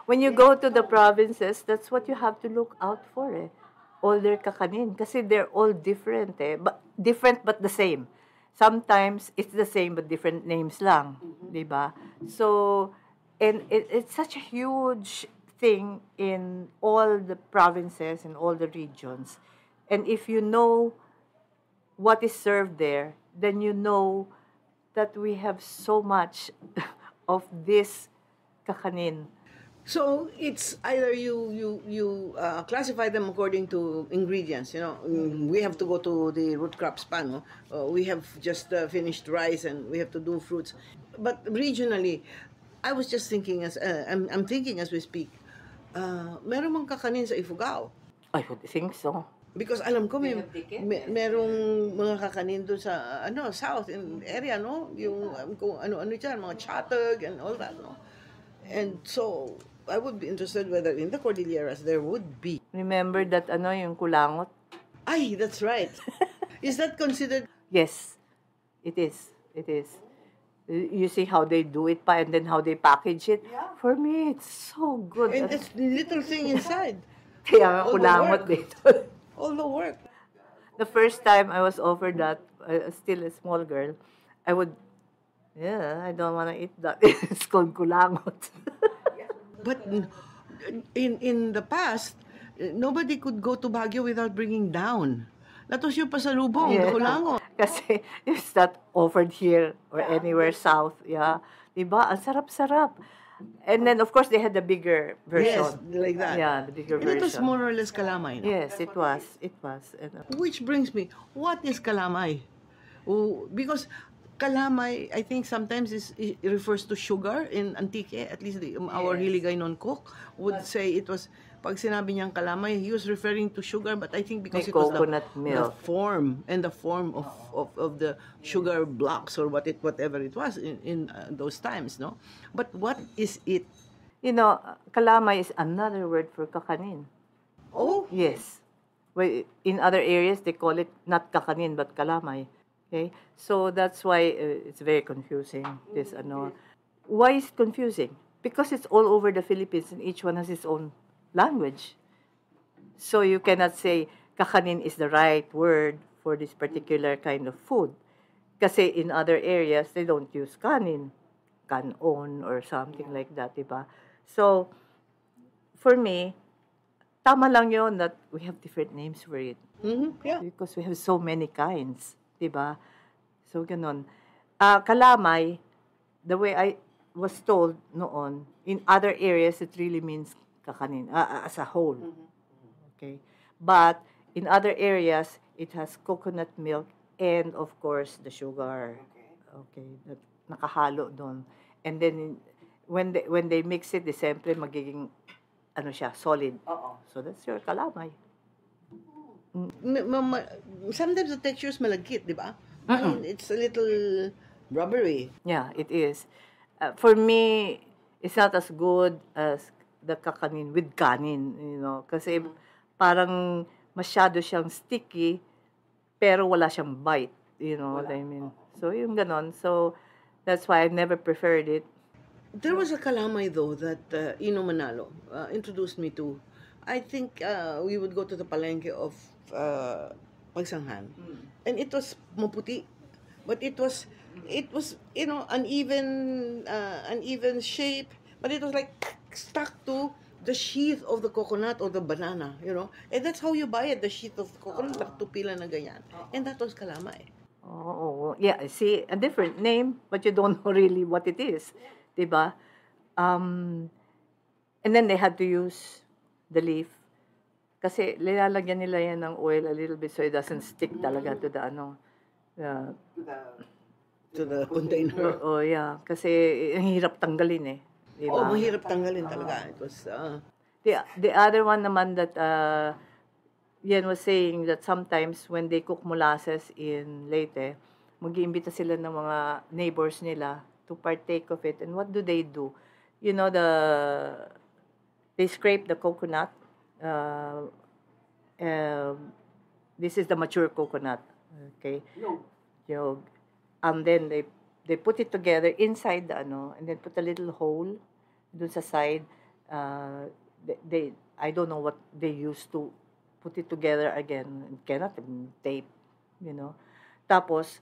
When you go to the provinces, that's what you have to look out for eh. All their kakanin. Kasi they're all different eh. Different but the same. Sometimes it's the same but different names lang. Diba? So, and it's such a huge thing in all the provinces and all the regions. And if you know what is served there, then you know that we have so much of this kakanin. So it's either you classify them according to ingredients. We have to go to the root crops pan. We have just finished rice and we have to do fruits. But regionally, I was just thinking I'm thinking as we speak. Meron mang kakanin sa Ifugao. I would think so. Because alam ko merong mga kakanin doon sa south in area, no? Yung kung ano diyan, mga chatag and all that, no? And so I would be interested whether in the Cordilleras there would be. Remember that yung kulangot? Ay, that's right. Is that considered? Yes, it is. It is. You see how they do it and then how they package it. Yeah. For me, it's so good. And this little thing inside. Kaya kulangot dito. All the work. The first time I was offered that, still a small girl, I don't want to eat that. It's called kulangot. But in the past, nobody could go to Baguio without bringing down. That was yung pasalubong, the kulangot. Kasi it's not offered here or anywhere south. Yeah. Diba? Ang sarap-sarap. And then, of course, they had the bigger version. Yes, like that. Yeah, the bigger And version. it was more or less kalamay. No? Yes, it was. It was. Which brings me, what is kalamay? Oh, because kalamay, I think sometimes it refers to sugar in Antique. At least our Hiligay non-cook would say it was, pag sinabi niyang kalamay, he was referring to sugar, but I think because May it was coconut the milk. form and the form of the sugar blocks or whatever it was in those times, no? But what is it? You know, kalamay is another word for kakanin. Oh, Yes. Well, in other areas, they call it not kakanin, but kalamay. Okay? So that's why it's very confusing. This, ano. Why is it confusing? Because it's all over the Philippines and each one has its own language. So you cannot say kakanin is the right word for this particular kind of food. Kasi in other areas, they don't use kanin, kanon, or something like that, diba? So, for me, tama lang yon that we have different names for it. yeah. Because we have so many kinds, diba? So, ganon. Kalamay, the way I was told noon, in other areas, it really means kakanin, as a whole. Okay? But, in other areas, it has coconut milk and, of course, the sugar. Okay? That nakahalo doon. And then, when they mix it, siyempre magiging, ano siya, solid. So, that's your kalamay. Sometimes the texture is malagkit, di ba? I mean, it's a little rubbery. Yeah, it is. For me, it's not as good as the kakanin with kanin, you know. Kasi parang masyado siyang sticky, pero wala siyang bite, you know what I mean. So, yung ganon. So, that's why I never preferred it. There was a kalamay though that Ino Manalo introduced me to. I think we would go to the palengke of Pagsanghan, and it was maputi, but it was uneven shape, but it was like stuck to the sheath of the coconut or the banana, and that's how you buy it, the sheath of the coconut, nakatupila na ganyan, and that was kalamay. Oh, yeah. See, a different name, but you don't know really what it is. Diba? And then they had to use the leaf. Kasi nilalagyan nila yan ng oil a little bit so it doesn't stick talaga to the to the container. Oh, yeah. Kasi ang hirap tanggalin eh. Diba? Oh, mahirap tanggalin talaga. It was The other one naman that Yan was saying that sometimes when they cook molasses in Leyte, mag-iimbita sila ng mga neighbors nila to partake of it. And what do? You know, they scrape the coconut. This is the mature coconut. Okay? Yog. And then they put it together inside the and then put a little hole dun sa side. I don't know what they used to put it together again. Cannot tape, you know. Tapos,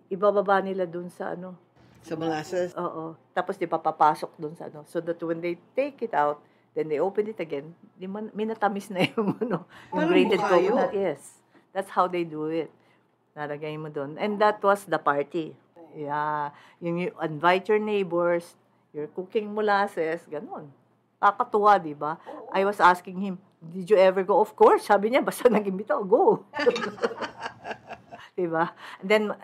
ibababa nila dun sa sa molasses. Oo. Tapos, di papapasok dun sa so that when they take it out, then they open it again, minatamis na yung yung grated coconut. Yes. That's how they do it. Nalagay mo dun. And that was the party. Yeah. You invite your neighbors, you're cooking molasses, ganun. Kakatuwa, di ba? I was asking him, did you ever go? Of course, sabi niya, basta nag-imbita, go. Di ba? And then,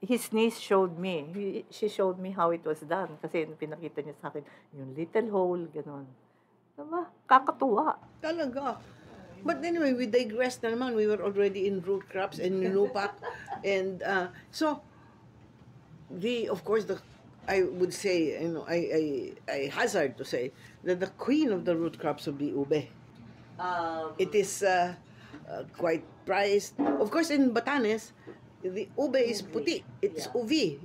his niece showed me. She showed me how it was done. Kasi pinakita niya sa akin, yung little hole, gano'n. Diba? Kakatuwa. Talaga. But anyway, we digressed na naman. We were already in root crops and nilupak. And so, of course, I would say, I hazard to say that the queen of the root crops would be ube. It is quite prized. Of course, in Batanes, the ube is puti. It's uvi,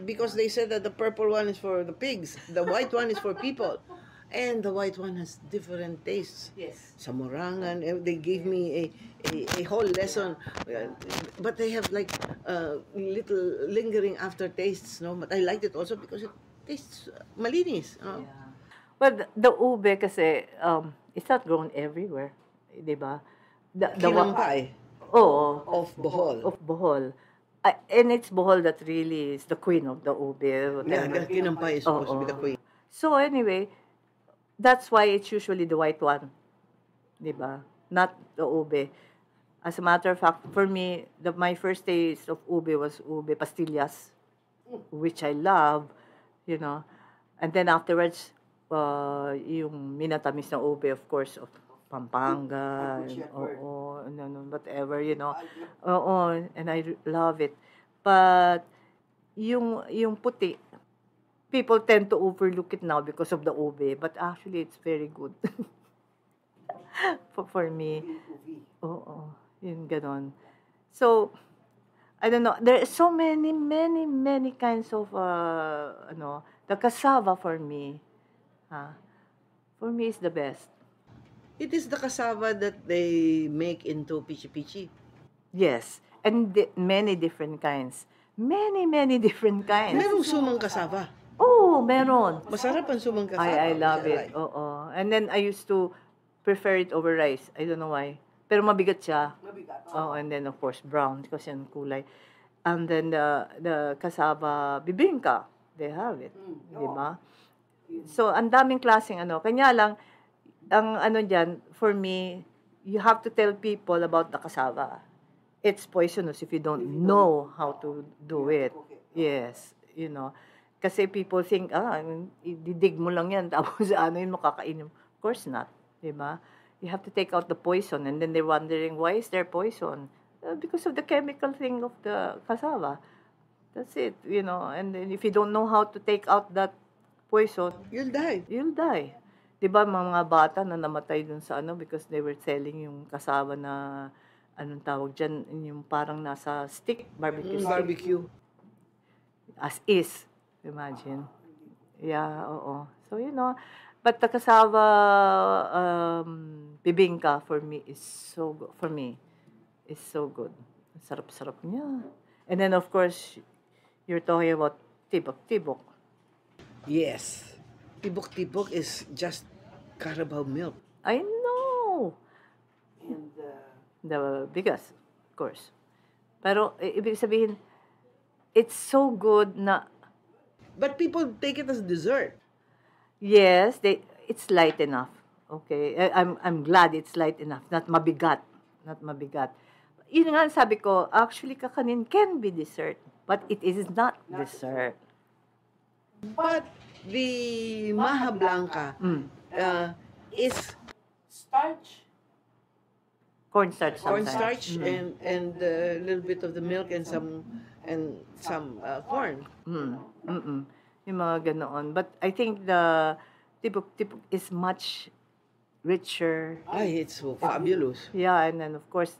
because they said that the purple one is for the pigs, the white one is for people. And the white one has different tastes. Yes. Sa Morangan, they gave me a whole lesson. But they have like little lingering aftertastes, no? But I liked it also because it tastes malinis. Yeah. Well, the ube kasi, it's not grown everywhere. Diba? Kinampay. Oo. Of Bohol. Of Bohol. And it's Bohol that really is the queen of the ube. Yeah, Kinampay is supposed to be the queen. So anyway, that's why it's usually the white one, di ba? Not the ube. As a matter of fact, for me, my first taste of ube was ube pastillas, which I love, you know. And then afterwards, yung minatamis na ube, of course, of Pampanga, and, oo, no, whatever, you know. Oo, and I love it. But yung puti, people tend to overlook it now because of the ube, but actually it's very good for me. Oo, yun ganon. So, I don't know. There are so many kinds of, the cassava for me is the best. It is the cassava that they make into pichi-pichi. Yes. And many different kinds. Many different kinds. Merong sumang cassava. Oh, meron. Masarap ang sumang cassava. I love which I it. like. Oo. And then I used to prefer it over rice. I don't know why. Pero mabigat siya. Oh, and then of course brown kasi yung kulay. And then the cassava bibingka, they have it, di ba? So ang daming klaseng ano. Kanya lang ang ano diyan for me, you have to tell people about the cassava. It's poisonous if you don't know how to do it. Yes, you know. Kasi people think, didig mo lang yan, tapos ano yun, makakainin. Of course not, di ba? You have to take out the poison, and then they're wondering, why is there poison? Because of the chemical thing of the cassava. That's it, you know. And then if you don't know how to take out that poison, You'll die. you'll die. Di ba, mga bata na namatay dun sa ano, because they were selling yung cassava na, anong tawag dyan, yung parang nasa stick, barbecue stick. Barbecue. As is. Imagine. Yeah, oo. So, you know, but the cassava bibingka for me is so good. For me, is so good. Sarap-sarap niya. And then, of course, you're talking about tibok-tibok. Yes. Tibok-tibok is just Carabao milk. I know. And The biggest, of course. Pero, ibig sabihin, it's so good na but people take it as dessert. yes, it's light enough. Okay, I'm glad it's light enough, not mabigat, not mabigat. Yun nga ang sabi ko, actually kakanin can be dessert, but it is not dessert. But the Maha Blanca is starch, Cornstarch sometimes. cornstarch, and a little bit of the milk and some corn. Yung mga ganoon. But I think the tibok-tibok is much richer. Ay, it's so fabulous. Yeah, and then of course,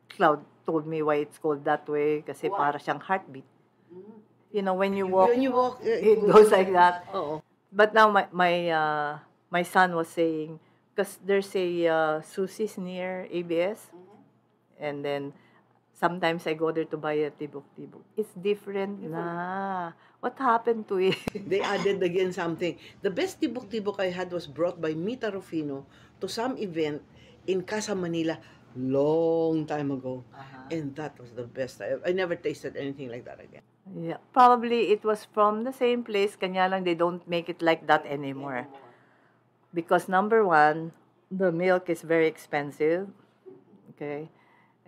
Cloud told me why it's called that way kasi para siyang heartbeat. You know, when you walk, When you walk, it goes like that. Oo. But now my son was saying, because there's a Susie's near ABS, and then sometimes I go there to buy a tibok-tibok. It's different na. What happened to it? They added again something. The best tibok-tibok I had was brought by Mita Rufino to some event in Casa Manila long time ago. And that was the best. I never tasted anything like that again. Yeah, probably it was from the same place, kanya lang they don't make it like that anymore. Because number one, the milk is very expensive. Okay?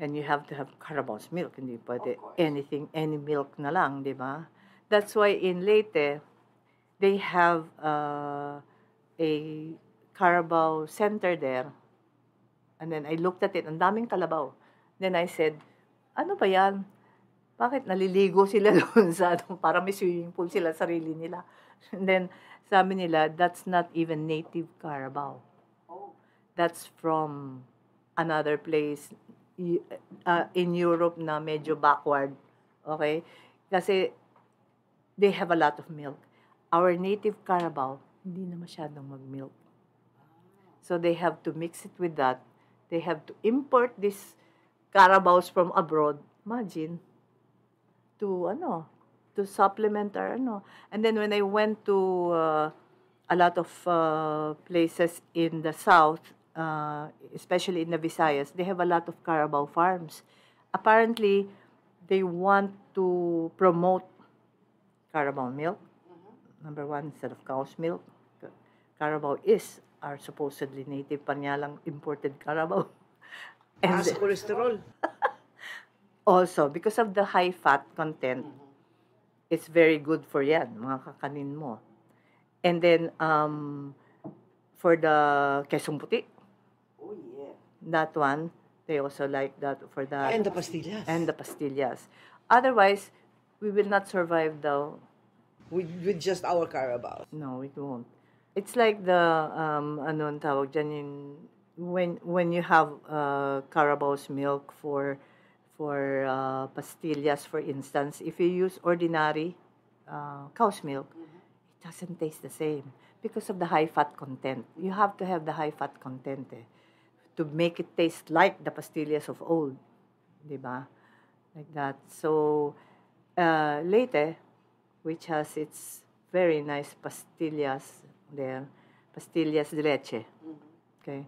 And you have to have Carabao's milk. Hindi pwede anything, any milk na lang, di ba? That's why in Leyte, they have a Carabao center there. And then I looked at it, ang daming kalabaw. Then I said, ano ba yan? Bakit naliligo sila doon sa para may swimming pool sila, sarili nila. And then, sabi nila, that's not even native Carabao. That's from another place in Europe na medyo backward. Okay? Kasi they have a lot of milk. Our native Carabao, hindi na masyadong mag-milk. So they have to mix it with that. They have to import these Carabaos from abroad. Imagine. To supplement our And then when I went to a lot of places in the south, especially in the Visayas, they have a lot of Carabao farms. Apparently, they want to promote Carabao milk, number one, instead of cow's milk. Carabao are supposedly native, panyalang imported Carabao. And Sa cholesterol. also, because of the high fat content, it's very good for yan, mga kakanin mo. And then, for the Quezon Puti, Oh, yeah. that one, they also like that for that. And the pastillas. And the pastillas. Otherwise, we will not survive though. With just our Carabao. No, it won't. It's like the, ano ang tawag dyan, when you have Carabao's milk for pastillas, for instance, if you use ordinary cow's milk, it doesn't taste the same because of the high fat content. You have to have the high fat content to make it taste like the pastillas of old, diba? Like that. So Leyte, which has its very nice pastillas there, pastillas de leche. Okay,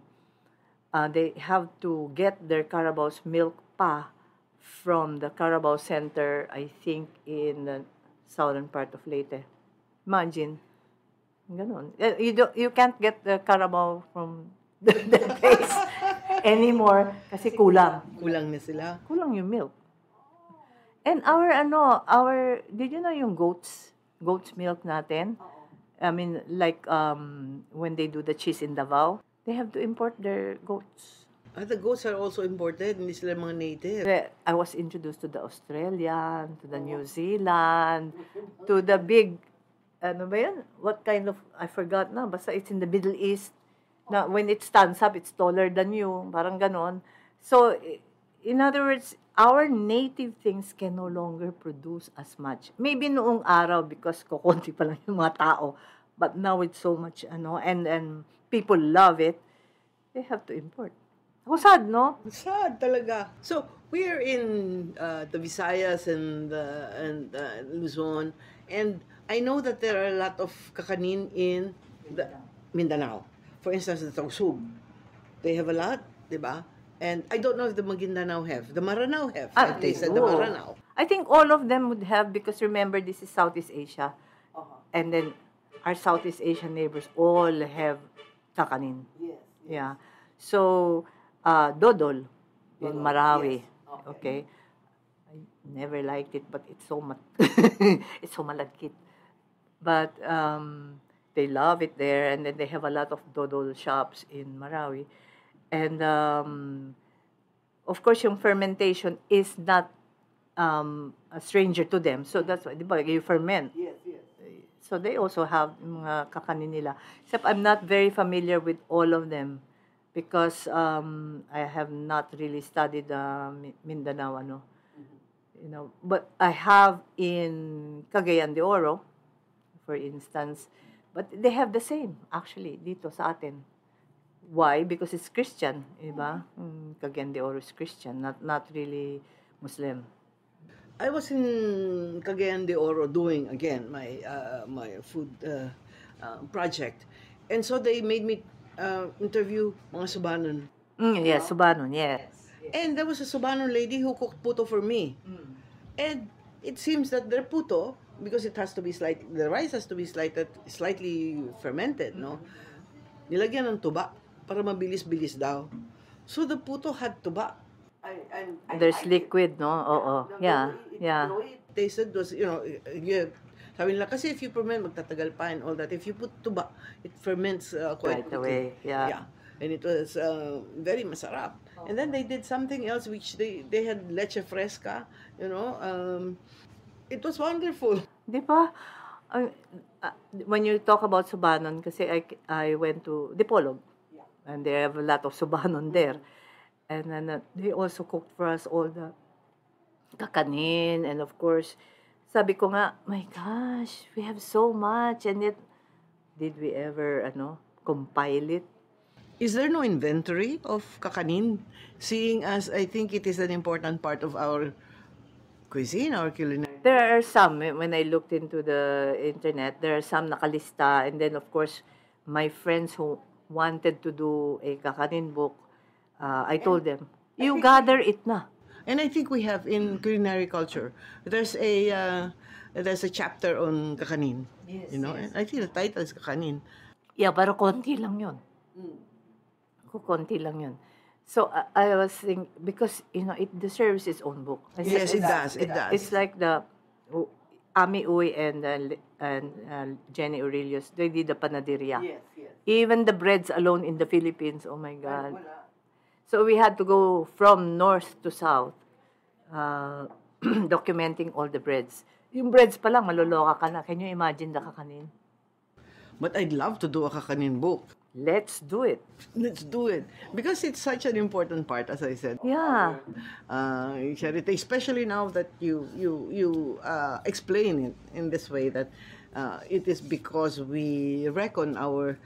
they have to get their Carabao's milk pa from the Carabao Center, I think, in the southern part of Leyte. Imagine, ganon. You can't get the Carabao from the place anymore kasi kulang. Kulang na sila. Kulang yung milk. And did you know yung goat's milk natin? I mean, like when they do the cheese in Davao, they have to import their goats. The goats are also imported, hindi sila mga native. I was introduced to the Australian, to the New Zealand, to the big, ano ba yan? What kind of, I forgot na, basta it's in the Middle East. Na when it stands up, it's taller than you, parang ganon. So, in other words, our native things can no longer produce as much. Maybe noong araw because kukunti pa lang yung mga tao, but now it's so much, and people love it, they have to import. Ako sad, no? Sad talaga. So, we're in the Visayas and Luzon, and I know that there are a lot of kakanin in the Mindanao. For instance, the Tausug. They have a lot, di ba? And I don't know if the Maguindanao have. The Maranao have. I've tasted the Maranao. I think all of them would have because remember, this is Southeast Asia. And then our Southeast Asian neighbors all have kakanin. Yes. Yeah. So, dodol in Marawi. Yes. Okay. I never liked it, but it's so it's so malagkit. But they love it there, and then they have a lot of dodol shops in Marawi. And of course, yung fermentation is not a stranger to them. So that's why, di ba, you ferment. Yes, yes. So they also have mga kakanin nila. Except I'm not very familiar with all of them because I have not really studied Mindanao, But I have in Cagayan de Oro, for instance, but they have the same, actually, dito sa atin. Why? Because it's Christian, diba? Cagayan de Oro is Christian, not really Muslim. I was in Cagayan de Oro doing again my food project, and so they made me interview mga Subanon. Yes, Subanon, yes. And there was a Subanon lady who cooked puto for me, and it seems that their puto, because it has to be the rice has to be slightly fermented, no? Nilagyan ng tuba para mabilis-bilis daw. So the puto had tuba. There's liquid, no? Oo. Yeah. It tasted was, sabi nila, kasi if you ferment, magtatagal pa and all that. If you put tuba, it ferments quite Right quickly. away, yeah. And it was very masarap. And then they did something else, which they had leche fresca, it was wonderful. Di ba? When you talk about Subanon, kasi I went to Dipolog, and they have a lot of Subanon there. And then they also cooked for us all the kakanin, and of course, sabi ko nga, my gosh, we have so much, and yet, did we ever, compile it? Is there no inventory of kakanin? Seeing as I think it is an important part of our cuisine, our culinary. There are some, when I looked into the internet, there are some nakalista, and then of course, my friends who wanted to do a kakanin book, I told them, you gather it na. And I think we have in culinary culture, there's a chapter on kakanin. Yes, And I think the title is kakanin. Yeah, pero konti lang yun. Konti lang yun. So, I was thinking, because, it deserves its own book. Yes, it does. It does. It's like the Ami Uy and Jenny Aurelius, they did the panaderia. Yes. Even the breads alone in the Philippines, oh my God. So we had to go from north to south, documenting all the breads. Yung breads pa lang, maluloka ka na. Can you imagine the kakanin? But I'd love to do a kakanin book. Let's do it. Let's do it. Because it's such an important part, as I said. Yeah. Charity, especially now that you explain it in this way, that it is because we reckon our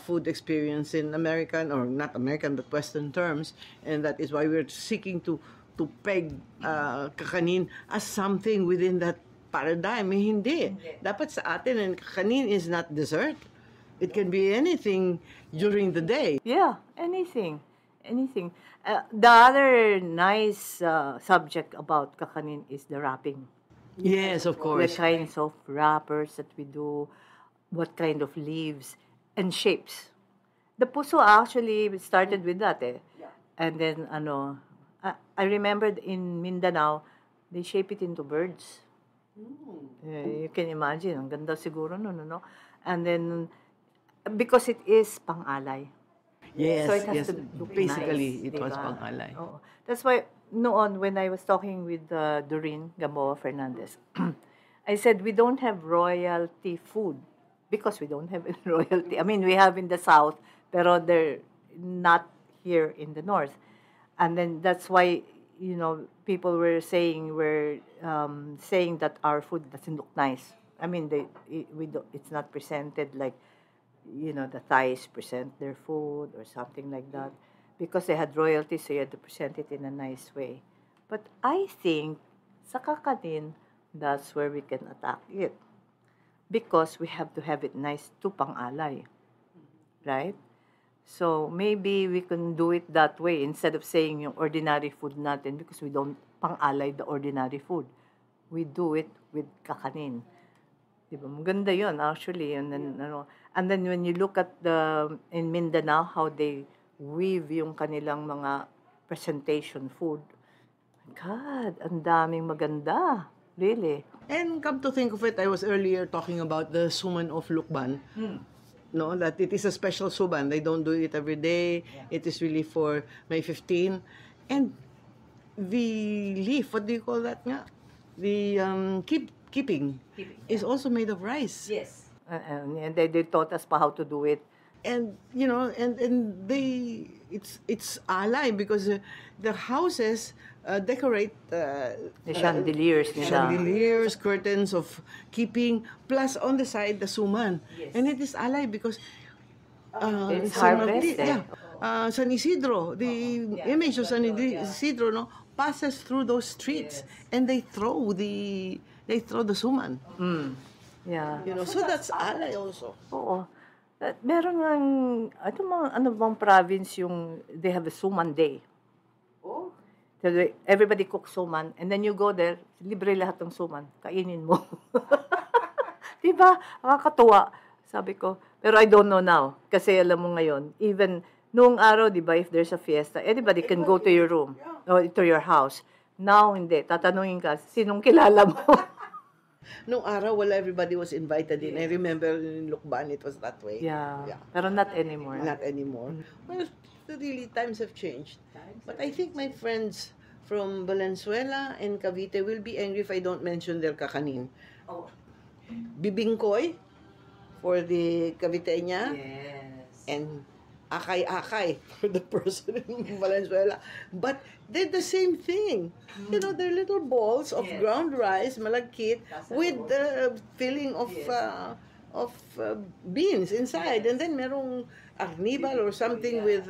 food experience in American, or not American, but Western terms, and that is why we're seeking to peg kakanin as something within that paradigm. Hindi. Dapat sa atin, and kakanin is not dessert. It can be anything during the day. Yeah, anything. The other nice subject about kakanin is the wrapping. Yes, of The course. kinds of wrappers that we do, what kind of leaves, and shapes. The puso actually started with that And then, I remembered in Mindanao, they shape it into birds. You can imagine, ang ganda siguro no? And then, because it is pang-alay. Yes, So it has yes. to look Basically, nice, it was diba? pang-alay. Oo. That's why, noon, when I was talking with Doreen Gamboa Fernandez, I said, we don't have royalty food because we don't have any royalty. I mean, we have in the South, pero they're not here in the North. And then that's why, people were saying, that our food doesn't look nice. I mean, it's not presented like, the Thais present their food or something like that. Because they had royalty, so you had to present it in a nice way. But I think, sa kakanin, that's where we can attack it. Because we have to have it nice to pang-alay. Right? So, maybe we can do it that way instead of saying yung ordinary food natin because we don't pang-alay the ordinary food. We do it with kakanin. Diba? Maganda yun, actually. And then when you look at in Mindanao, how they weave yung kanilang mga presentation food. God, ang daming maganda. Really. And come to think of it, I was earlier talking about the suman of Lukban. No, that it is a special suman. They don't do it every day. It is really for May 15. And the leaf, what do you call that nga? The keeping is also made of rice. Yes. And they taught us pa how to do it. And and it's alay because the houses decorate The chandeliers nila. chandeliers, curtains of keeping, plus on the side the suman. Yes. And it is alay because It's San harvest, San Isidro, the image of San Isidro, no, passes through those streets, and they throw the suman. Yeah. So that's alay also. Oo. Meron nga, ano bang province yung, they have a suman day. Oh. So everybody cooks suman, and then you go there, libre lahat ng suman, kainin mo. Diba? Nakakatuwa. Sabi ko, pero I don't know now. Kasi alam mo ngayon, even noong araw, diba, if there's a fiesta, anybody can go to your room, or to your house. Now, hindi. Tatanungin ka, sinong kilala mo? Nung araw, everybody was invited in. I remember in Lukban, it was that way. Yeah. Pero not anymore. Not anymore. Well, really, times have changed. But I think my friends from Valenzuela and Cavite will be angry if I don't mention their kakanin. Oh. Bibingkoy for the Caviteña, Yes. and akay-akay for the person in Valenzuela. But they're the same thing. They're little balls of ground rice, malagkit, with the filling of beans inside. And then merong arnibal or something with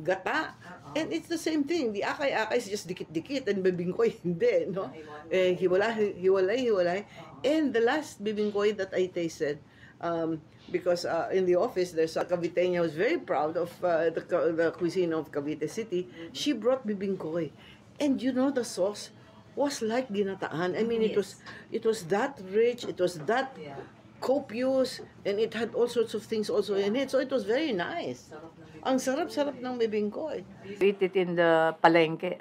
gata. And it's the same thing. The akay-akay is just dikit-dikit, and bibingkoy hindi, no? Hiwalay. And the last bibingkoy that I tasted, because in the office there's a Caviteña who's very proud of the cuisine of Cavite City. She brought bibingkoy, and the sauce was like ginataan. I mean, it was that rich, it was that copious, and it had all sorts of things also in it. So it was very nice. Ang sarap-sarap ng bibingko eh. We eat it in the palengke.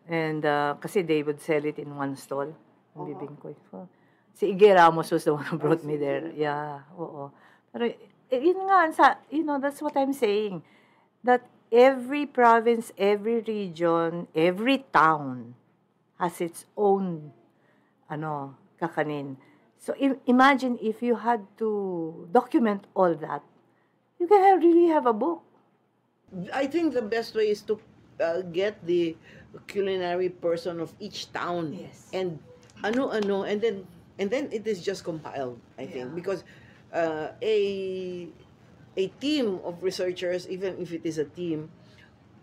And kasi they would sell it in one stall. Yung bibingkoy. So, si Iggy Ramos was the one who brought me there. Yeah, oo. Pero yun nga, that's what I'm saying. That every province, every region, every town has its own kakanin. So imagine if you had to document all that, you can really have a book. I think the best way is to get the culinary person of each town. Yes. And ano, and then it is just compiled, I think, because a team of researchers, even if it is a team,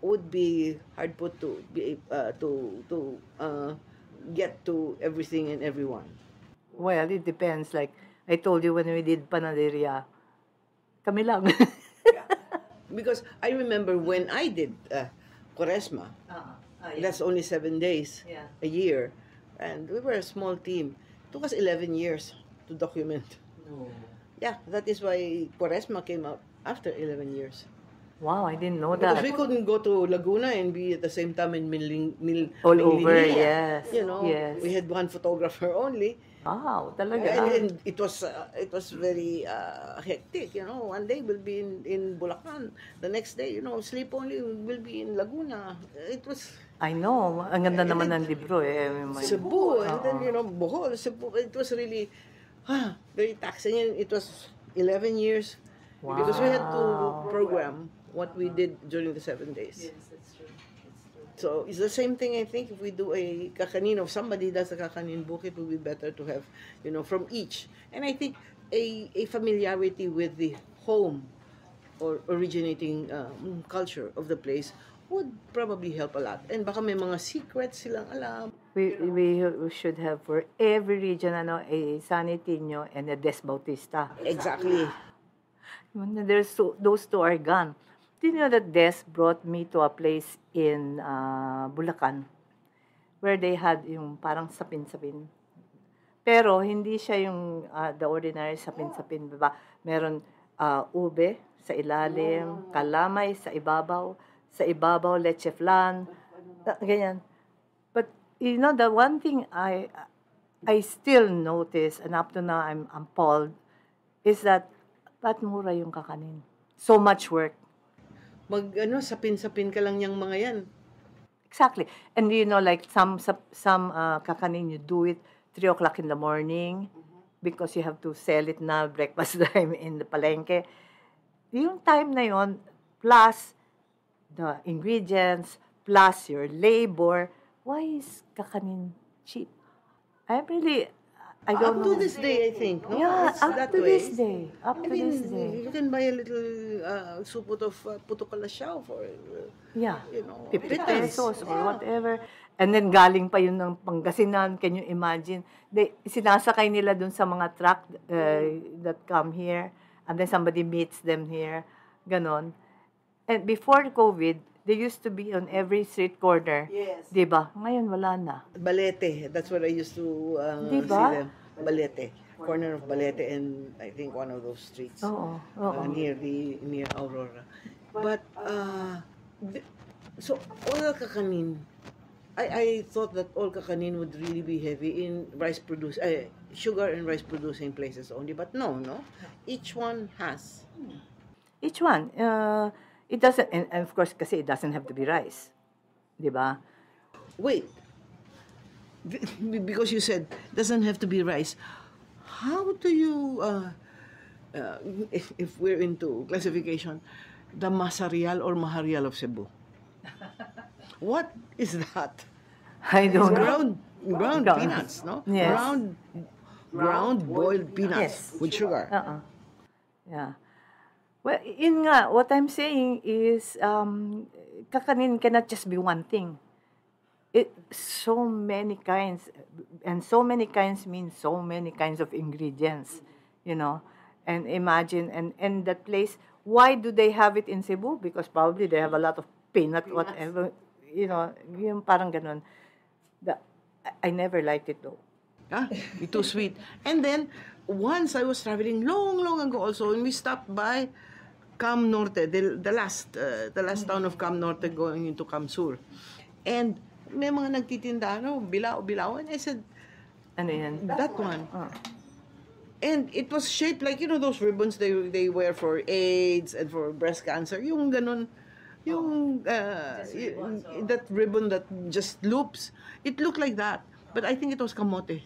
would be hard put to be to get to everything and everyone. Well, it depends. Like I told you when we did panaderia, kami lang. Because I remember when I did Quaresma, that's only 7 days Yeah. a year, and we were a small team. It took us 11 years to document. No. Yeah, that is why Quaresma came out after 11 years. Wow, I didn't know Because that. we couldn't go to Laguna and be at the same time in All over, Minglinilla. yes, You know, yes. we had one photographer only. Wow, talaga. And it was very hectic, you know. One day we'll be in Bulacan. The next day, you know, sleep only will be in Laguna. It was I know. Ang ganda naman ng libro eh. Cebu, and then, you know, Bohol, Cebu. It was really very taxing. And it was 11 years because we had to program what we did during the 7 days. Yes, that's true. So it's the same thing, I think, if we do a kakanin, if somebody does a kakanin book, it would be better to have, you know, from each. And I think a familiarity with the home or originating culture of the place would probably help a lot. And baka may mga secrets silang alam. We should have for every region a San Itinio and a Des Bautista. Exactly. There's those two are gone. Did you know that Des brought me to a place in Bulacan where they had yung parang sapin-sapin. Pero hindi siya yung the ordinary sapin-sapin, diba? Meron ube sa ilalim, kalamay sa ibabaw leche flan, ganyan. But you know, the one thing I still notice, and up to now I'm appalled, is that ba't mura yung kakanin? So much work. Sapin-sapin ka lang yung mga yan. Exactly. And you know, like some kakanin, you do it 3 o'clock in the morning because you have to sell it na breakfast time in the palengke. Yung time na yon, plus the ingredients, plus your labor, why is kakanin cheap? I don't Up know. to this day, I think. No? Yeah, It's up that to way. this day. Up to I mean, this day. you can buy a little supot of puto kalasyaw for, Yeah. you know, 50 pittance. pesos or Yeah. whatever. And then galing pa yun ng Pangasinan. Can you imagine? Sinasakay nila dun sa mga truck that come here. And then somebody meets them here. Ganon. And before COVID, they used to be on every street corner. Yes. Diba? Ngayon wala na. Balete. That's what I used to Diba? see them. Balete. Corner of Balete and I think one of those streets. Oo. Oo. Near Aurora. But, so all kakanin, I thought that all kakanin would really be heavy in sugar and rice producing places only. But no. Each one has. Each one. It doesn't, and of course, kasi it doesn't have to be rice. Diba? Wait. Because you said doesn't have to be rice. How do you, if we're into classification, the Masarial or Maharial of Cebu? What is that? I don't know. Ground Ground. peanuts, no? Yes. Ground boiled peanuts Yes. with sugar. Yeah. Well, yun nga, what I'm saying is, kakanin cannot just be one thing. So many kinds, and so many kinds means so many kinds of ingredients, you know. And imagine, and that place, why do they have it in Cebu? Because probably they have a lot of peanut, whatever, you know, yung parang ganun. I never liked it though. Too sweet. And then, once I was traveling long, long ago also, and we stopped by Cam Norte, the last town of Cam Norte going into Cam Sur. And may mga nagtitinda, bilao-bilawan. I said, Ano yan? that one. Oh. And it was shaped like, those ribbons they wear for AIDS and for breast cancer. Yung ganun, that ribbon that just loops. It looked like that. But I think it was kamote.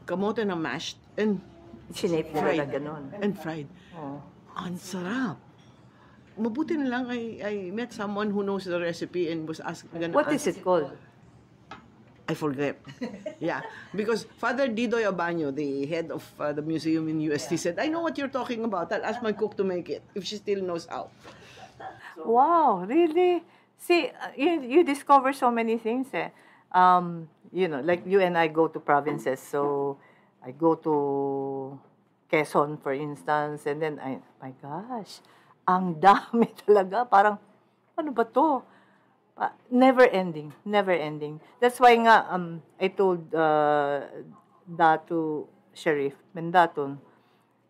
Kamote na mashed and Sinape nila fried. na ganun. And fried. Oh. Ang sarap. Mabuti na lang I met someone who knows the recipe and was gonna What ask. is it called? I forget. Yeah, because Father Didoy Abanyo, the head of the museum in UST, said, I know what you're talking about. I'll ask my cook to make it, if she still knows how. Wow, really? See, you discover so many things. Like you and I go to provinces. So I go to Quezon, for instance, and then my gosh, ang dami talaga. Parang, ano ba to? Never ending. That's why nga, I told Datu Sheriff Mendaton,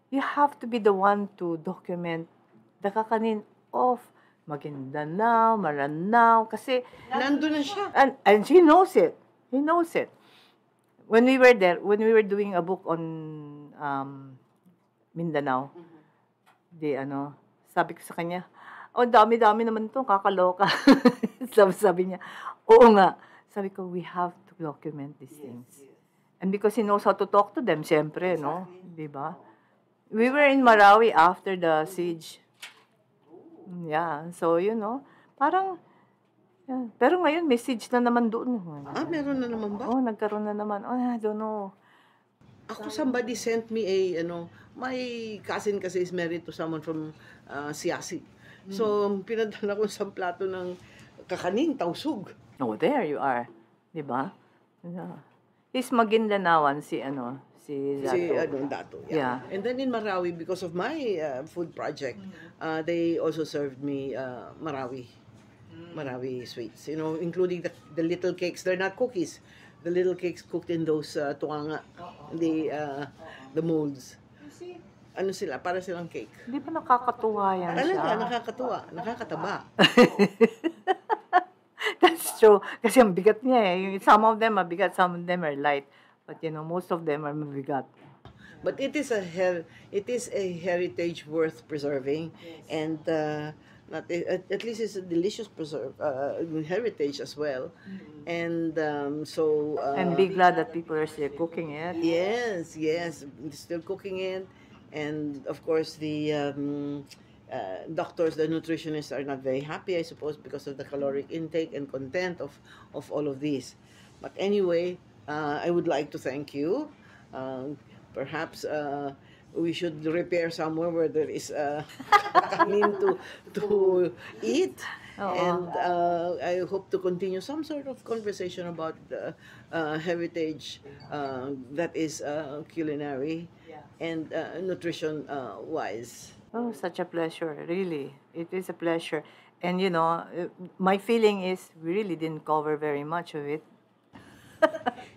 you have to be the one to document the kakanin of Maguindanao, Maranao, kasi Nandun na siya. and he knows it. When we were there, when we were doing a book on Mindanao, sabi ko sa kanya, dami-dami naman to, kakaloka. sabi niya, oo nga. Sabi ko, we have to document these things. And because he knows how to talk to them, siyempre, no? Diba? We were in Marawi after the siege. Yeah, so, parang, yeah. Pero ngayon, may siege na naman doon. Meron na naman ba? Nagkaroon na naman. I don't know. Ako, somebody sent me my cousin kasi is married to someone from Siasi. So, pinadala ko isang plato ng kakaning, tausug. Oh, there you are. Diba? Yeah. He's Maguindanaoan, si Dato. Dato. Yeah. And then in Marawi, because of my food project, they also served me Marawi sweets, including the little cakes. They're not cookies. The little cakes cooked in those tuanga, the molds. Ano sila? Para silang cake. Di ba nakakatuwa yan siya? Talaga, nakakatuwa. Nakakataba. That's true. Kasi ang bigat niya eh. Some of them are bigat, some of them are light. But most of them are mabigat. But it is a heritage worth preserving, and at least it's a delicious heritage as well. And And be glad that people are still cooking it. Yes, still cooking it, and of course the doctors, the nutritionists are not very happy, I suppose, because of the caloric intake and content of all of these. But anyway, I would like to thank you. Perhaps we should repair somewhere where there is kanin to eat. And I hope to continue some sort of conversation about heritage that is culinary and nutrition wise. Oh, such a pleasure, really. It is a pleasure. And my feeling is we really didn't cover very much of it.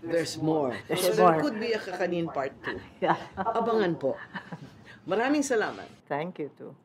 There's more. There's So more. there could be a kakanin part 2. Yeah. Abangan po. Maraming salamat. Thank you too.